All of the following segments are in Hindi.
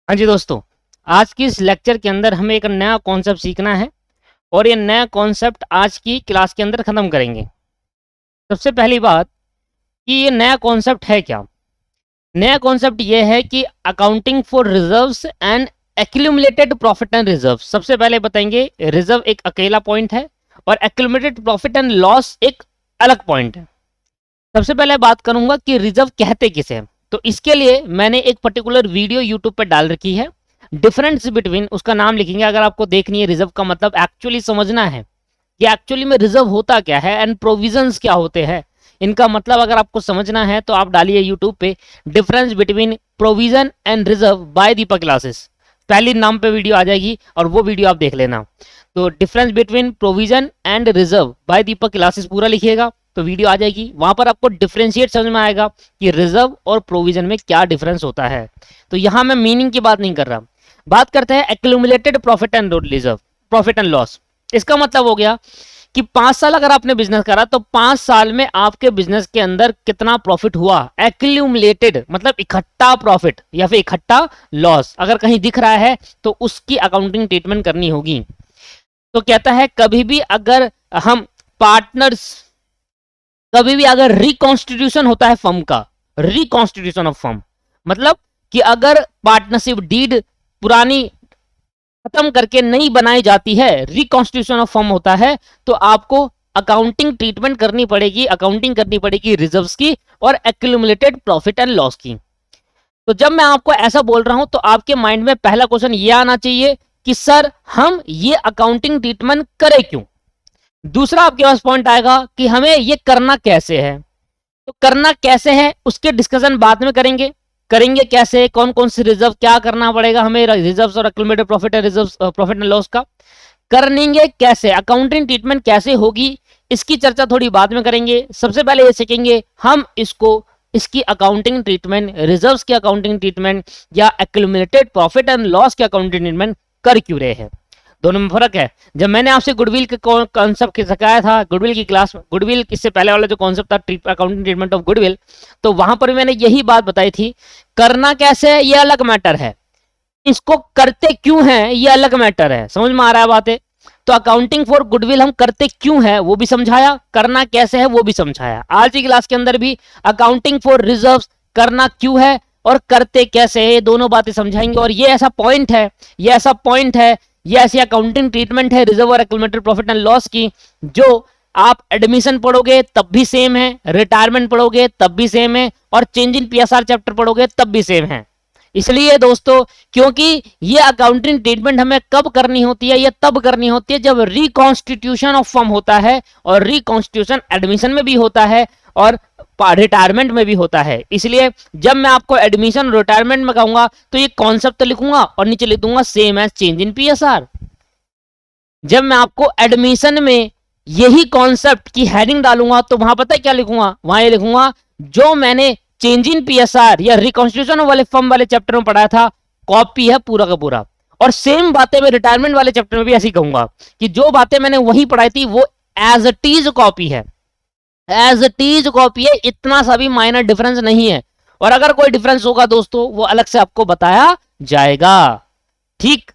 हाँ जी दोस्तों, आज की इस लेक्चर के अंदर हमें एक नया कॉन्सेप्ट सीखना है और ये नया कॉन्सेप्ट आज की क्लास के अंदर ख़त्म करेंगे। सबसे पहली बात कि ये नया कॉन्सेप्ट है क्या? नया कॉन्सेप्ट ये है कि accounting for reserves and accumulated profit and reserve. सबसे पहले बताएंगे रिजर्व एक अकेला पॉइंट है और एक्यूमुलेटेड प्रॉफिट एंड लॉस एक अलग पॉइंट है। सबसे पहले बात करूंगा कि रिजर्व कहते किसे हैं। तो इसके लिए मैंने एक पर्टिकुलर वीडियो यूट्यूब पर डाल रखी है। डिफरेंस बिटवीन उसका नाम लिखेंगे अगर आपको देखनी है रिजर्व का मतलब एक्चुअली समझना है कि एक्चुअली में रिजर्व होता क्या है एंड प्रोविजंस क्या होते हैं, इनका मतलब अगर आपको समझना है तो आप डालिए यूट्यूब पे difference between provision and reserve by Deepak classes. पहली नाम पे वीडियो आ जाएगी और वो वीडियो आप देख लेना। तो difference between provision and reserve by Deepak classes पूरा लिखिएगा तो वीडियो आ जाएगी। वहां पर आपको डिफरेंशिएट समझ में आएगा कि रिजर्व और प्रोविजन में क्या डिफरेंस होता है। तो यहां मैं मीनिंग की बात नहीं कर रहा, बात करते हैं accumulated profit and reserve, profit and loss. इसका मतलब हो गया कि 5 साल अगर आपने बिजनेस करा तो 5 साल में आपके बिजनेस के अंदर कितना प्रॉफिट हुआ, एक्यूमुलेटेड मतलब इकट्ठा प्रॉफिट या फिर इकट्ठा लॉस अगर कहीं दिख रहा है तो उसकी अकाउंटिंग ट्रीटमेंट करनी होगी। तो कहता है कभी भी अगर हम पार्टनर्स, कभी भी अगर रिकॉन्स्टिट्यूशन होता है फर्म का, रिकॉन्स्टिट्यूशन ऑफ फर्म मतलब कि अगर पार्टनरशिप डीड पुरानी खत्म करके नई बनाई जाती है, रिकॉन्स्टिट्यूशन ऑफ फर्म होता है, तो आपको अकाउंटिंग ट्रीटमेंट करनी पड़ेगी, अकाउंटिंग करनी पड़ेगी रिजर्व्स की और एक्यूमुलेटेड प्रॉफिट एंड लॉस की। तो जब मैं आपको ऐसा बोल रहा हूं तो आपके माइंड में पहला क्वेश्चन ये आना चाहिए कि सर हम ये अकाउंटिंग ट्रीटमेंट करें क्यों। दूसरा आपके पास पॉइंट आएगा कि हमें ये करना कैसे है। तो करना कैसे है उसके डिस्कशन बाद में करेंगे, करेंगे कैसे, कौन कौन सी रिजर्व, क्या करना पड़ेगा हमें रिजर्व्स और accumulated profit and reserve profit and loss का, करेंगे कैसे, अकाउंटिंग ट्रीटमेंट कैसे होगी, इसकी चर्चा थोड़ी बाद में करेंगे। सबसे पहले ये सीखेंगे हम इसको, इसकी अकाउंटिंग ट्रीटमेंट, रिजर्व्स की अकाउंटिंग ट्रीटमेंट या एक्यूमुलेटेड प्रॉफिट एंड लॉस की अकाउंटिंग ट्रीटमेंट कर क्यों रहे हैं, दोनों में फर्क है। जब मैंने आपसे गुडविल के कॉन्सेप्ट सिखाया था, गुडविल की क्लास में, गुडविल इससे पहले वाला जो कॉन्सेप्ट था अकाउंटिंग ट्रीटमेंट ऑफ गुडविल, तो वहां पर मैंने यही बात बताई थी। करना कैसे है ये अलग मैटर है, इसको करते क्यों है ये अलग मैटर है। समझ में आ रहा है बातें? तो अकाउंटिंग फॉर गुडविल हम करते क्यों है वो भी समझाया, करना कैसे है वो भी समझाया। आज की क्लास के अंदर भी अकाउंटिंग फॉर रिजर्व करना क्यों है और करते कैसे है, ये दोनों बातें समझाएंगे। और ये ऐसा पॉइंट है, ये ऐसा पॉइंट है, ये ऐसी अकाउंटिंग ट्रीटमेंट है रिजर्व और एक्यूमुलेटेड प्रॉफिट एंड लॉस की, जो आप एडमिशन पढ़ोगे तब भी सेम है, रिटायरमेंट पढ़ोगे तब भी सेम है, और चेंज इन पीएसआर चैप्टर पढ़ोगे तब भी सेम है। इसलिए दोस्तों, क्योंकि ये अकाउंटिंग ट्रीटमेंट हमें कब करनी होती है, ये तब करनी होती है जब रिकॉन्स्टिट्यूशन ऑफ फर्म होता है, और रिकॉन्स्टिट्यूशन एडमिशन में भी होता है और रिटायरमेंट में भी होता है। इसलिए जब मैं आपको एडमिशन रिटायरमेंट में कहूंगा तो ये कॉन्सेप्ट तो लिखूंगा और नीचे लिख दूंगा same as change in PSR. जब मैं आपको एडमिशन में यही कॉन्सेप्ट की हेडिंग डालूंगा तो वहां पता है क्या लिखूंगा, वहां ये लिखूंगा जो मैंने चेंज इन पीएसआर या रिकॉन्स्टिट्यूशन वाले फर्म वाले चैप्टर में पढ़ाया था, कॉपी है पूरा का पूरा। और सेम बातें मैं रिटायरमेंट वाले चैप्टर में भी ऐसी कहूंगा कि जो बातें मैंने वही पढ़ाई थी वो एज इट इज कॉपी है, एज इट इज कॉपी है, इतना सा भी माइनर डिफरेंस नहीं है। और अगर कोई डिफरेंस होगा दोस्तों वो अलग से आपको बताया जाएगा, ठीक।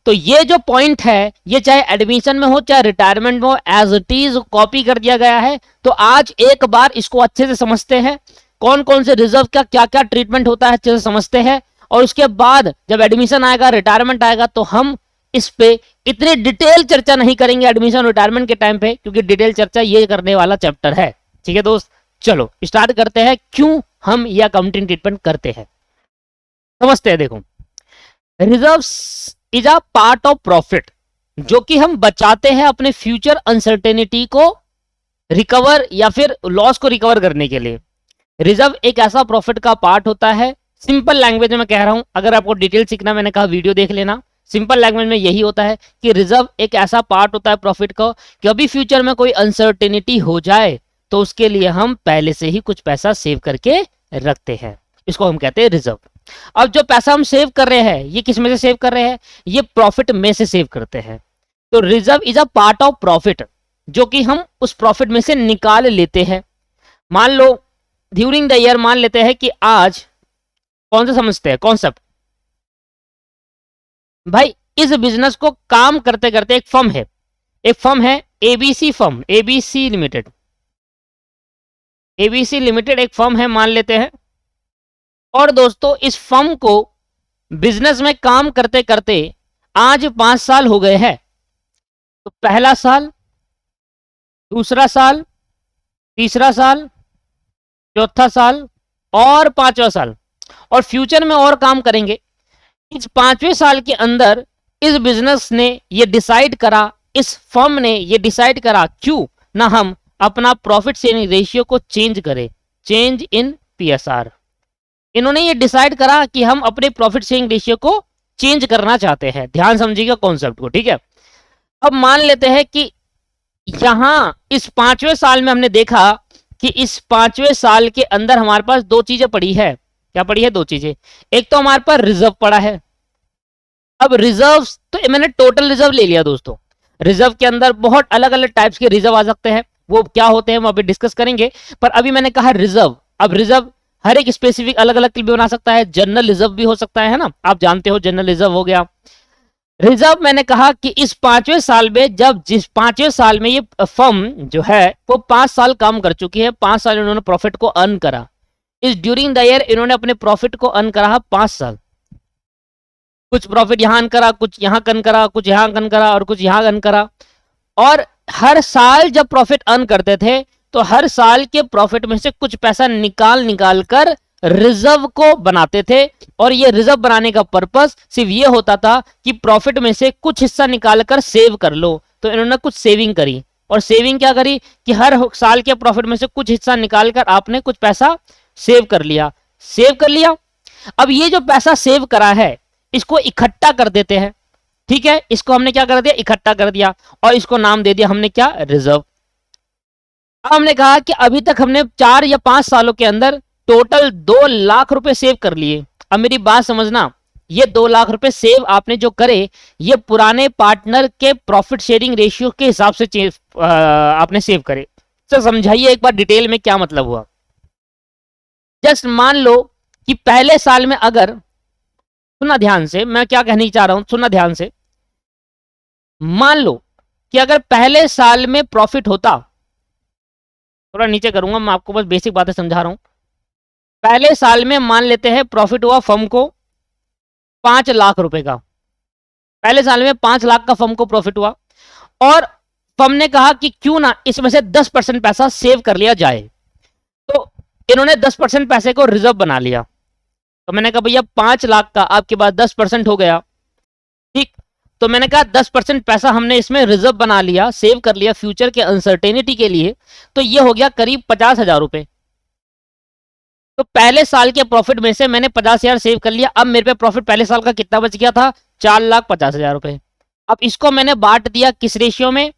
तो ये जो पॉइंट है ये चाहे एडमिशन में हो चाहे रिटायरमेंट में हो, एज इट इज कॉपी कर दिया गया है। तो आज एक बार इसको अच्छे से समझते हैं, कौन कौन से रिजर्व का क्या क्या ट्रीटमेंट होता है अच्छे से समझते हैं, और उसके बाद जब एडमिशन आएगा, रिटायरमेंट आएगा, तो हम इस पे इतनी डिटेल चर्चा नहीं करेंगे एडमिशन रिटायरमेंट के टाइम पे, क्योंकि डिटेल चर्चा ये करने वाला चैप्टर है। ठीक है दोस्त, चलो स्टार्ट करते हैं क्यों हम ये अकाउंटिंग ट्रीटमेंट करते हैं, समझते हैं। देखो, reserves is a part of profit जो कि हम बचाते हैं अपने फ्यूचर अनसर्टेनिटी को रिकवर या फिर लॉस को रिकवर करने के लिए। रिजर्व एक ऐसा प्रॉफिट का पार्ट होता है, सिंपल लैंग्वेज में मैं कह रहा हूं, अगर आपको डिटेल सीखना मैंने कहा वीडियो देख लेना। सिंपल लैंग्वेज में यही होता है कि रिजर्व एक ऐसा पार्ट होता है प्रॉफिट का कि अभी फ्यूचर में कोई अनसर्टेनिटी हो जाए तो उसके लिए हम पहले से ही कुछ पैसा सेव करके रखते हैं, इसको हम कहते हैं रिजर्व। अब जो पैसा हम सेव कर रहे हैं ये किस में से सेव कर रहे हैं, ये प्रॉफिट में से सेव करते हैं। तो reserve is a part of profit जो कि हम उस प्रॉफिट में से निकाल लेते हैं। मान लो ड्यूरिंग द ईयर, मान लेते हैं कि आज कौन सा समझते हैं कॉन्सेप्ट, भाई इस बिजनेस को काम करते करते एक फर्म है ABC firm, ABC limited, ABC limited एक फर्म है मान लेते हैं। और दोस्तों इस फर्म को बिजनेस में काम करते करते आज 5 साल हो गए हैं। तो पहला साल, दूसरा साल, तीसरा साल, चौथा साल और 5वां साल, और फ्यूचर में और काम करेंगे। इस 5वें साल के अंदर इस बिजनेस ने ये डिसाइड करा, इस फर्म ने ये डिसाइड करा क्यों ना हम अपना प्रॉफिट शेयरिंग रेशियो को चेंज करें, चेंज इन पीएसआर। इन्होंने ये डिसाइड करा कि हम अपने प्रॉफिट शेयरिंग रेशियो को चेंज करना चाहते हैं। ध्यान समझिएगा कॉन्सेप्ट को, ठीक है। अब मान लेते हैं कि यहां इस 5वें साल में हमने देखा कि इस 5वें साल के अंदर हमारे पास दो चीजें पड़ी है। क्या पड़ी है? दो चीजें। एक तो हमारे पास रिजर्व पड़ा है। अब रिजर्व तो मैंने टोटल रिजर्व ले लिया दोस्तों। रिजर्व के अंदर बहुत अलग अलग टाइप्स के रिजर्व आ सकते हैं, वो क्या होते हैं हम अभी डिस्कस करेंगे। पर अभी मैंने कहा रिजर्व। अब रिजर्व हर एक स्पेसिफिक अलग अलग के लिए बना सकता है। जनरल रिजर्व भी हो सकता है ना, आप जानते हो जनरल रिजर्व हो गया। रिजर्व मैंने कहा कि इस 5वें साल में, जब जिस 5वें साल में ये फर्म जो है वो 5 साल काम कर चुकी है, 5 साल इन्होंने प्रॉफिट को अर्न करा। इस ड्यूरिंग द ईयर इन्होंने अपने प्रॉफिट को अर्न करा 5 साल। कुछ प्रॉफिट यहां अर्न करा, कुछ यहां अर्न करा, कुछ यहां अर्न करा और कुछ यहां अर्न करा। और हर साल जब प्रॉफिट अर्न करते थे तो हर साल के प्रॉफिट में से कुछ पैसा निकाल कर रिजर्व को बनाते थे। और ये रिजर्व बनाने का पर्पस सिर्फ ये होता था कि प्रॉफिट में से कुछ हिस्सा निकालकर सेव कर लो। तो इन्होंने कुछ सेविंग करी, और सेविंग क्या करी कि हर साल के प्रॉफिट में से कुछ हिस्सा निकालकर आपने कुछ पैसा सेव कर लिया। सेव कर लिया। अब ये जो पैसा सेव करा है इसको इकट्ठा कर देते हैं, ठीक है। इसको हमने क्या कर दिया? इकट्ठा कर दिया, और इसको नाम दे दिया हमने क्या? रिजर्व। अब हमने कहा कि अभी तक हमने 4 या 5 सालों के अंदर टोटल 2 लाख रुपए सेव कर लिए। अब मेरी बात समझना, ये 2 लाख रुपए सेव आपने जो करे ये पुराने पार्टनर के प्रॉफिट शेयरिंग रेशियो के हिसाब से आपने सेव करे। तो समझाइए एक बार डिटेल में क्या मतलब हुआ। जस्ट मान लो कि पहले साल में, अगर सुना ध्यान से मैं क्या कहने चाह रहा हूं, सुना ध्यान से। मान लो कि अगर पहले साल में प्रॉफिट होता, थोड़ा नीचे करूंगा मैं, आपको बस बेसिक बातें समझा रहा हूं। पहले साल में मान लेते हैं प्रॉफिट हुआ फर्म को 5 लाख रुपए का। पहले साल में 5 लाख का फर्म को प्रॉफिट हुआ, और फर्म ने कहा कि क्यों ना इसमें से 10% पैसा सेव कर लिया जाए। तो इन्होंने 10% पैसे को रिजर्व बना लिया। तो मैंने कहा भैया 5 लाख का आपके पास 10% हो गया, ठीक। तो मैंने कहा 10% पैसा हमने इसमें रिजर्व बना लिया, सेव कर लिया फ्यूचर के अनसर्टेनिटी के लिए। तो ये हो गया करीब 50,000 रुपए। तो पहले साल के प्रॉफिट में से मैंने 50,000 सेव कर लिया। अब मेरे पे प्रॉफिट पहले साल का कितना बच गया था? 4,50,000 रुपए। अब इसको मैंने बांट दिया किस रेशियो में?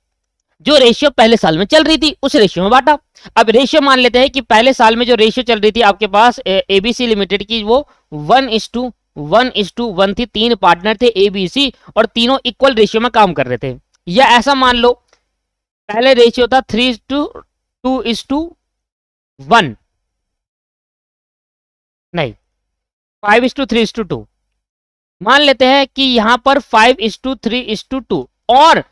जो रेशियो पहले साल में चल रही थी उस रेशियो में बांटा। अब रेशियो मान लेते हैं कि पहले साल में जो रेशियो चल रही थी आपके पास एबीसी लिमिटेड की, वो 1:1:1 थी। 3 पार्टनर थे एबीसी, और तीनों इक्वल रेशियो में काम कर रहे थे। या ऐसा मान लो पहले रेशियो था 3:2:1, नहीं 5:3:2। मान लेते हैं कि यहां पर 5:3:2, और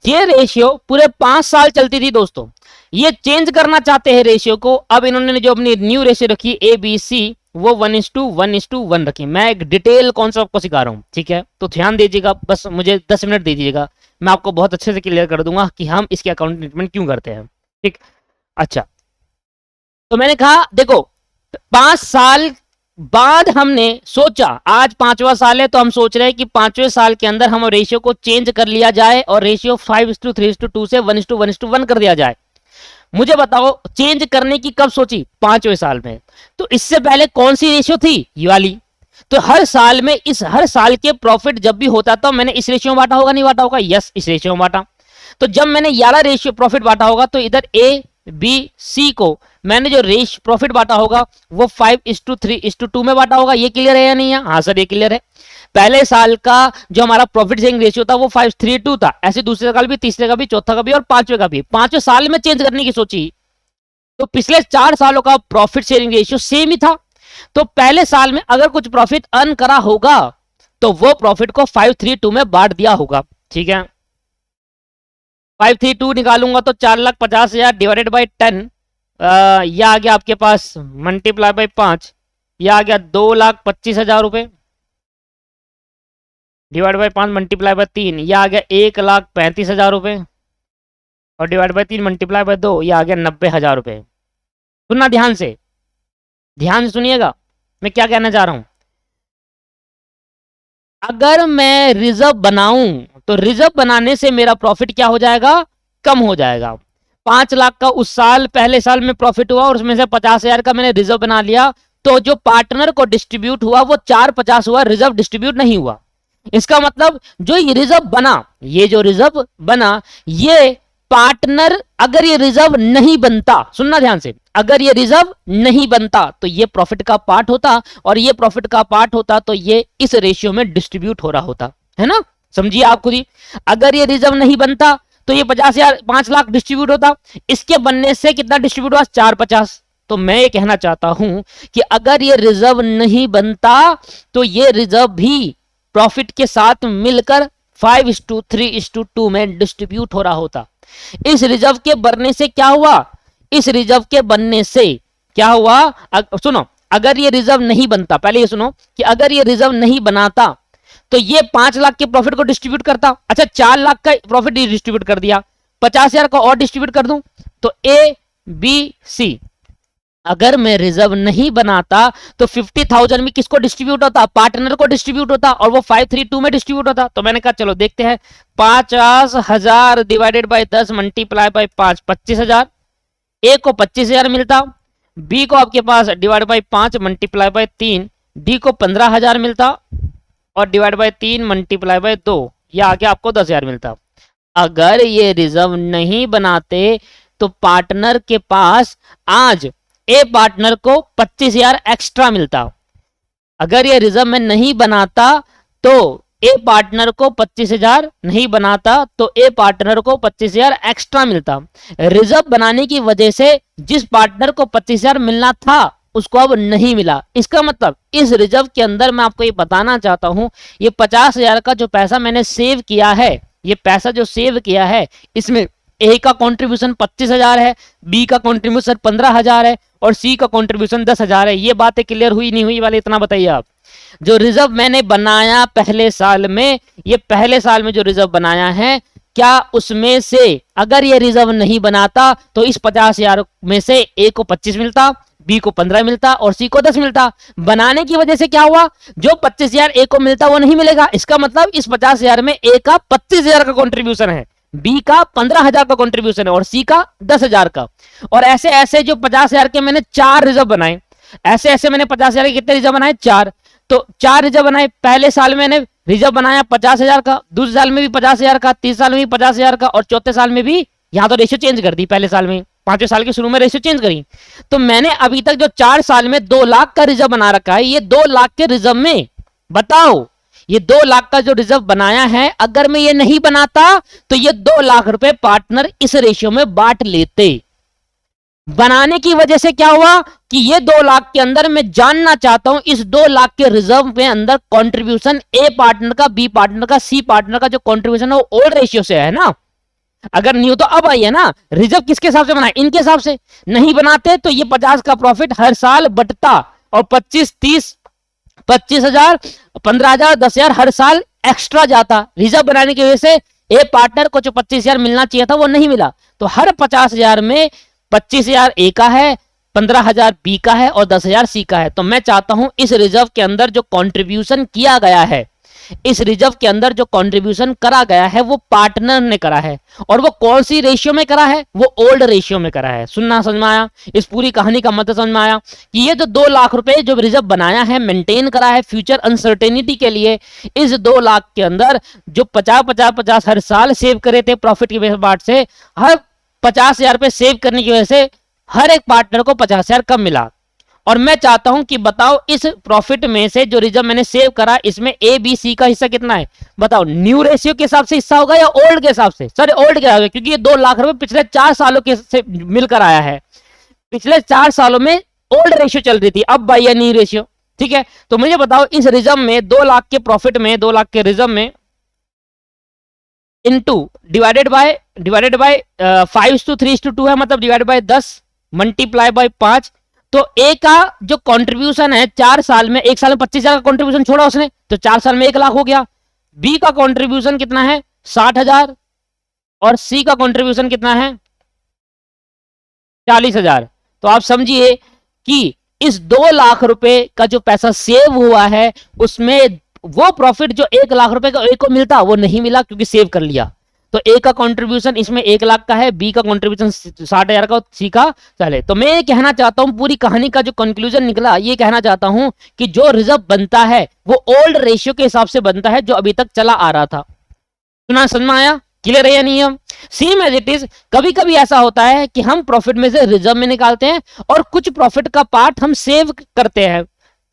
ये रेशियो पूरे 5 साल चलती थी दोस्तों। ये चेंज करना चाहते हैं रेशियो को। अब इन्होंने जो अपनी न्यू रेशियो रखी ए बी सी, वो 1:1:1 रखी। मैं एक डिटेल कॉन्सेप्ट आपको सिखा रहा हूं, ठीक है। तो ध्यान दीजिएगा, बस मुझे 10 मिनट दीजिएगा, मैं आपको बहुत अच्छे से क्लियर कर दूंगा कि हम इसके अकाउंट ट्रीटमेंट क्यों करते हैं, ठीक। अच्छा, तो मैंने कहा देखो 5 साल बाद हमने सोचा, आज 5वां साल है तो हम सोच रहे हैं कि 5वें साल के अंदर हम रेशियो को चेंज कर लिया जाए और रेशियो 5:3:2 से 1:1:1 कर दिया जाए। मुझे बताओ चेंज करने की कब सोची? 5वें साल में। तो इससे पहले कौन सी रेशियो थी? ये वाली। तो हर साल में, इस हर साल के प्रॉफिट जब भी होता था मैंने इस रेशियो में बांटा होगा, नहीं बांटा होगा? यस, इस रेशियो में बांटा। तो जब मैंने याला रेशियो प्रॉफिट बांटा होगा तो इधर ए बी सी को मैंने जो प्रॉफिट बांटा होगा वो 5:3:2 में बांटा होगा। ये क्लियर है या नहीं है? हाँ सर ये क्लियर है। पहले साल का जो हमारा प्रॉफिट शेयरिंग रेशियो था वो 5:3:2 था। ऐसे दूसरे का भी, तीसरे का भी, चौथा का भी और 5वें का भी। 5वें साल में चेंज करने की सोची तो पिछले 4 सालों का प्रॉफिट शेयरिंग रेशियो सेम ही था। तो पहले साल में अगर कुछ प्रॉफिट अर्न करा होगा तो वो प्रॉफिट को 532 में बांट दिया होगा। ठीक है, 532 निकालूंगा तो 4,50,000 डिवाइडेड बाई 10, यह आ गया आपके पास मल्टीप्लाई बाई 5, यह आ गया 2,25,000 रुपए डिवाइड बाई 5 मल्टीप्लाई बाई 3, यह आ गया 1,35,000 रुपए और डिवाइड बाई 3 मल्टीप्लाई बाई 2, यह आ गया 90,000 रुपए। सुनना ध्यान से सुनिएगा मैं क्या कहना चाह रहा हूं। अगर मैं रिजर्व बनाऊं तो रिजर्व बनाने से मेरा प्रॉफिट क्या हो जाएगा, कम हो जाएगा। 5 लाख का उस साल पहले साल में प्रॉफिट हुआ और उसमें से 50,000 का मैंने रिजर्व बना लिया, तो जो पार्टनर को डिस्ट्रीब्यूट हुआ वो 450 हुआ, रिजर्व डिस्ट्रीब्यूट नहीं हुआ। इसका मतलब जो ये रिजर्व बना, ये जो रिजर्व बना, ये पार्टनर अगर ये रिजर्व नहीं बनता, सुनना ध्यान से, अगर ये रिजर्व नहीं बनता तो ये प्रॉफिट का पार्ट होता, और ये प्रॉफिट का पार्ट होता तो ये इस रेशियो में डिस्ट्रीब्यूट हो रहा होता, है ना। समझिए आप खुद ही, अगर ये रिजर्व नहीं बनता तो ये 50,000 5 लाख डिस्ट्रीब्यूट होता, इसके बनने से कितना डिस्ट्रीब्यूट हुआ, 450। तो मैं ये कहना चाहता हूं कि अगर ये रिजर्व नहीं बनता तो ये रिजर्व भी प्रॉफिट के साथ मिलकर 5:3:2 में डिस्ट्रीब्यूट हो रहा होता। इस रिजर्व के बनने से क्या हुआ, इस रिजर्व के बनने से क्या हुआ, सुनो, अगर ये रिजर्व नहीं बनता, पहले ये सुनो कि अगर ये रिजर्व नहीं बनाता तो ये 5 लाख के प्रॉफिट को डिस्ट्रीब्यूट करता। अच्छा, 4 लाख का प्रॉफिट डिस्ट्रीब्यूट कर दिया, 50,000 का और डिस्ट्रीब्यूट कर दूं तो ए बी सी। अगर मैं रिजर्व नहीं बनाता तो 50,000 में किसको डिस्ट्रीब्यूट होता, पार्टनर को डिस्ट्रीब्यूट होता, और वो 532 में डिस्ट्रीब्यूट होता। तो मैंने कहा चलो देखते हैं, 50,000 divided by 10 multiply by 5, 25,000। A को 25,000 मिलता, बी को आपके पास divide by 5 multiply by 3, D को 15,000 मिलता, और डिवाइड बाई 3 मल्टीप्लाई बाई 2, यह आके आपको 10,000 मिलता। अगर ये रिजर्व नहीं बनाते तो पार्टनर के पास आज ए पार्टनर को 25,000 एक्स्ट्रा मिलता। अगर ये रिजर्व में नहीं बनाता तो ए पार्टनर को 25,000 नहीं बनाता तो ए पार्टनर को 25,000 एक्स्ट्रा मिलता। रिजर्व बनाने की वजह से जिस पार्टनर को 25,000 मिलना था उसको अब नहीं मिला। इसका मतलब इस रिजर्व के अंदर मैं आपको ये बताना चाहता हूं, ये 50,000 का जो पैसा मैंने सेव किया है, ये पैसा जो सेव किया है, इसमें ए का कंट्रीब्यूशन 25,000 है, बी का कंट्रीब्यूशन 15,000 है और सी का कंट्रीब्यूशन 10,000 है। ये बातें क्लियर हुई नहीं हुई वाले इतना बताइए आप। जो रिजर्व मैंने बनाया पहले साल में, ये पहले साल में जो रिजर्व बनाया है, क्या उसमें से अगर ये रिजर्व नहीं बनाता तो इस 50,000 में से ए को 25 मिलता, बी को 15 मिलता और सी को 10 मिलता। बनाने की वजह से क्या हुआ, जो 25,000 ए को मिलता वो नहीं मिलेगा। इसका मतलब इस 50,000 में ए का 25,000 का कंट्रीब्यूशन है, बी का 15,000 का कंट्रीब्यूशन है और सी का 10,000 का। और ऐसे ऐसे जो 50,000 के मैंने 4 रिजर्व बनाए, ऐसे ऐसे मैंने 50,000 के कितने रिजर्व बनाए, 4। तो 4 रिजर्व बनाए। पहले साल में मैंने रिजर्व बनाया 50,000 का, दूसरे साल में भी 50,000 का, तीसरे साल में भी 50,000 का और चौथे साल में भी, यहां तो रेशियो चेंज कर दी, पहले साल में 5वें साल के शुरू में रेशियो चेंज करी। तो मैंने अभी तक जो 4 साल में 2 लाख का रिजर्व बना रखा है, ये 2 लाख के रिजर्व में बताओ, ये 2 लाख का जो रिजर्व बनाया है, अगर मैं ये नहीं बनाता तो ये 2 लाख रुपए पार्टनर इस रेशियो में बांट लेते। बनाने की वजह से क्या हुआ कि ये 2 लाख के अंदर मैं जानना चाहता हूं, इस 2 लाख के रिजर्व में अंदर कंट्रीब्यूशन ए पार्टनर का, बी पार्टनर का, सी पार्टनर का जो कंट्रीब्यूशन है वो ओल्ड रेशियो से है ना। अगर नहीं हो तो अब आई है ना, रिजर्व किसके हिसाब से बनाए, इनके हिसाब से। नहीं बनाते तो ये 50 का प्रॉफिट हर साल बटता और 25, 30, 25,000, 15,000, 10,000 हर साल एक्स्ट्रा जाता। रिजर्व बनाने की वजह से ए पार्टनर को जो 25,000 मिलना चाहिए था वो नहीं मिला। तो हर 50,000 में 25,000 ए का है, 15,000 बी का है और 10,000 सी का है। तो मैं चाहता हूं इस रिजर्व के अंदर जो कंट्रीब्यूशन किया गया है, इस रिजर्व के अंदर जो कंट्रीब्यूशन करा गया है वो पार्टनर ने करा है। और वो कौन सी रेशियो में करा है, वो ओल्ड रेशियो में करा है। सुनना समझ में आया, इस पूरी कहानी का मतलब समझ में आया कि ये जो 2 लाख रुपए जो रिजर्व बनाया है, मेंटेन करा है फ्यूचर अनसर्टेनिटी के लिए। इस 2 लाख के अंदर जो 50 हर साल सेव करे थे प्रॉफिट की बात से, हर 50,000 रुपए सेव करने की वजह से हर एक पार्टनर को 50,000 कम मिला। और मैं चाहता हूं कि बताओ इस प्रॉफिट में से जो रिजर्व मैंने सेव करा, इसमें ए बी सी का हिस्सा कितना है, बताओ। न्यू रेशियो के हिसाब से हिस्सा होगा या ओल्ड के हिसाब से, सर ओल्ड के हिसाब से, क्योंकि ये 2 लाख रुपए पिछले 4 सालों के से मिलकर आया है। पिछले 4 सालों में ओल्ड रेशियो चल रही थी, अब भाई न्यू रेशियो। ठीक है, तो मुझे बताओ इस रिजर्व में 2 लाख के प्रॉफिट में, 2 लाख के रिजर्व में इनटू डिवाइडेड बाय 5:3:2 है, मतलब डिवाइडेड बाय 10 मल्टीप्लाई बाय 5। तो ए का जो कंट्रीब्यूशन है 4 साल में, 1 साल में 25,000 का कंट्रीब्यूशन छोड़ा उसने, तो 4 साल में 1 लाख हो गया। बी का कंट्रीब्यूशन कितना है 60,000 और सी का कंट्रीब्यूशन कितना है 40,000। तो आप समझिए कि इस 2 लाख रुपए का जो पैसा सेव हुआ है उसमें वो प्रॉफिट जो 1 लाख रुपए का ए को मिलता वो नहीं मिला क्योंकि सेव कर लिया। तो ए का कंट्रीब्यूशन इसमें 1 लाख का है, बी का कंट्रीब्यूशन 60,000 का, सी का चले। तो मैं ये कहना चाहता हूं, पूरी कहानी का जो कंक्लूजन निकला ये कहना चाहता हूं कि जो रिजर्व बनता है वो ओल्ड रेशियो के हिसाब से बनता है जो अभी तक चला आ रहा था। सुना, समझ में आया, क्लियर है या नहीं? हम सेम एज इट इज कभी कभी ऐसा होता है कि हम प्रॉफिट में से रिजर्व में निकालते हैं और कुछ प्रॉफिट का पार्ट हम सेव करते हैं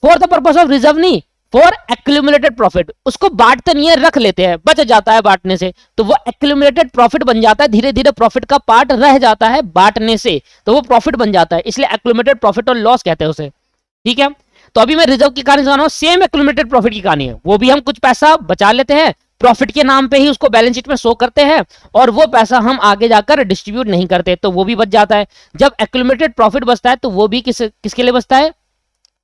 for the purpose of reserve, नहीं फॉर एक्यूमुलेटेड प्रॉफिट। उसको बांटते नहीं है, रख लेते हैं, बच जाता है बांटने से, तो वो एक्यूमुलेटेड प्रॉफिट बन जाता है। धीरे धीरे प्रॉफिट का पार्ट रह जाता है बांटने से, तो वो प्रॉफिट बन जाता है, इसलिए एक्यूमुलेटेड प्रॉफिट और लॉस कहते हैं उसे। ठीक है, तो अभी मैं रिजर्व की कहानी सुना रहा हूं, सेम एक्यूमुलेटेड प्रॉफिट की कहानी है। वो भी हम कुछ पैसा बचा लेते हैं, प्रॉफिट के नाम पे ही उसको बैलेंस शीट में शो करते हैं और वो पैसा हम आगे जाकर डिस्ट्रीब्यूट नहीं करते, तो वो भी बच जाता है। जब एक्यूमुलेटेड प्रॉफिट बचता है तो वो भी किसके लिए बचता है,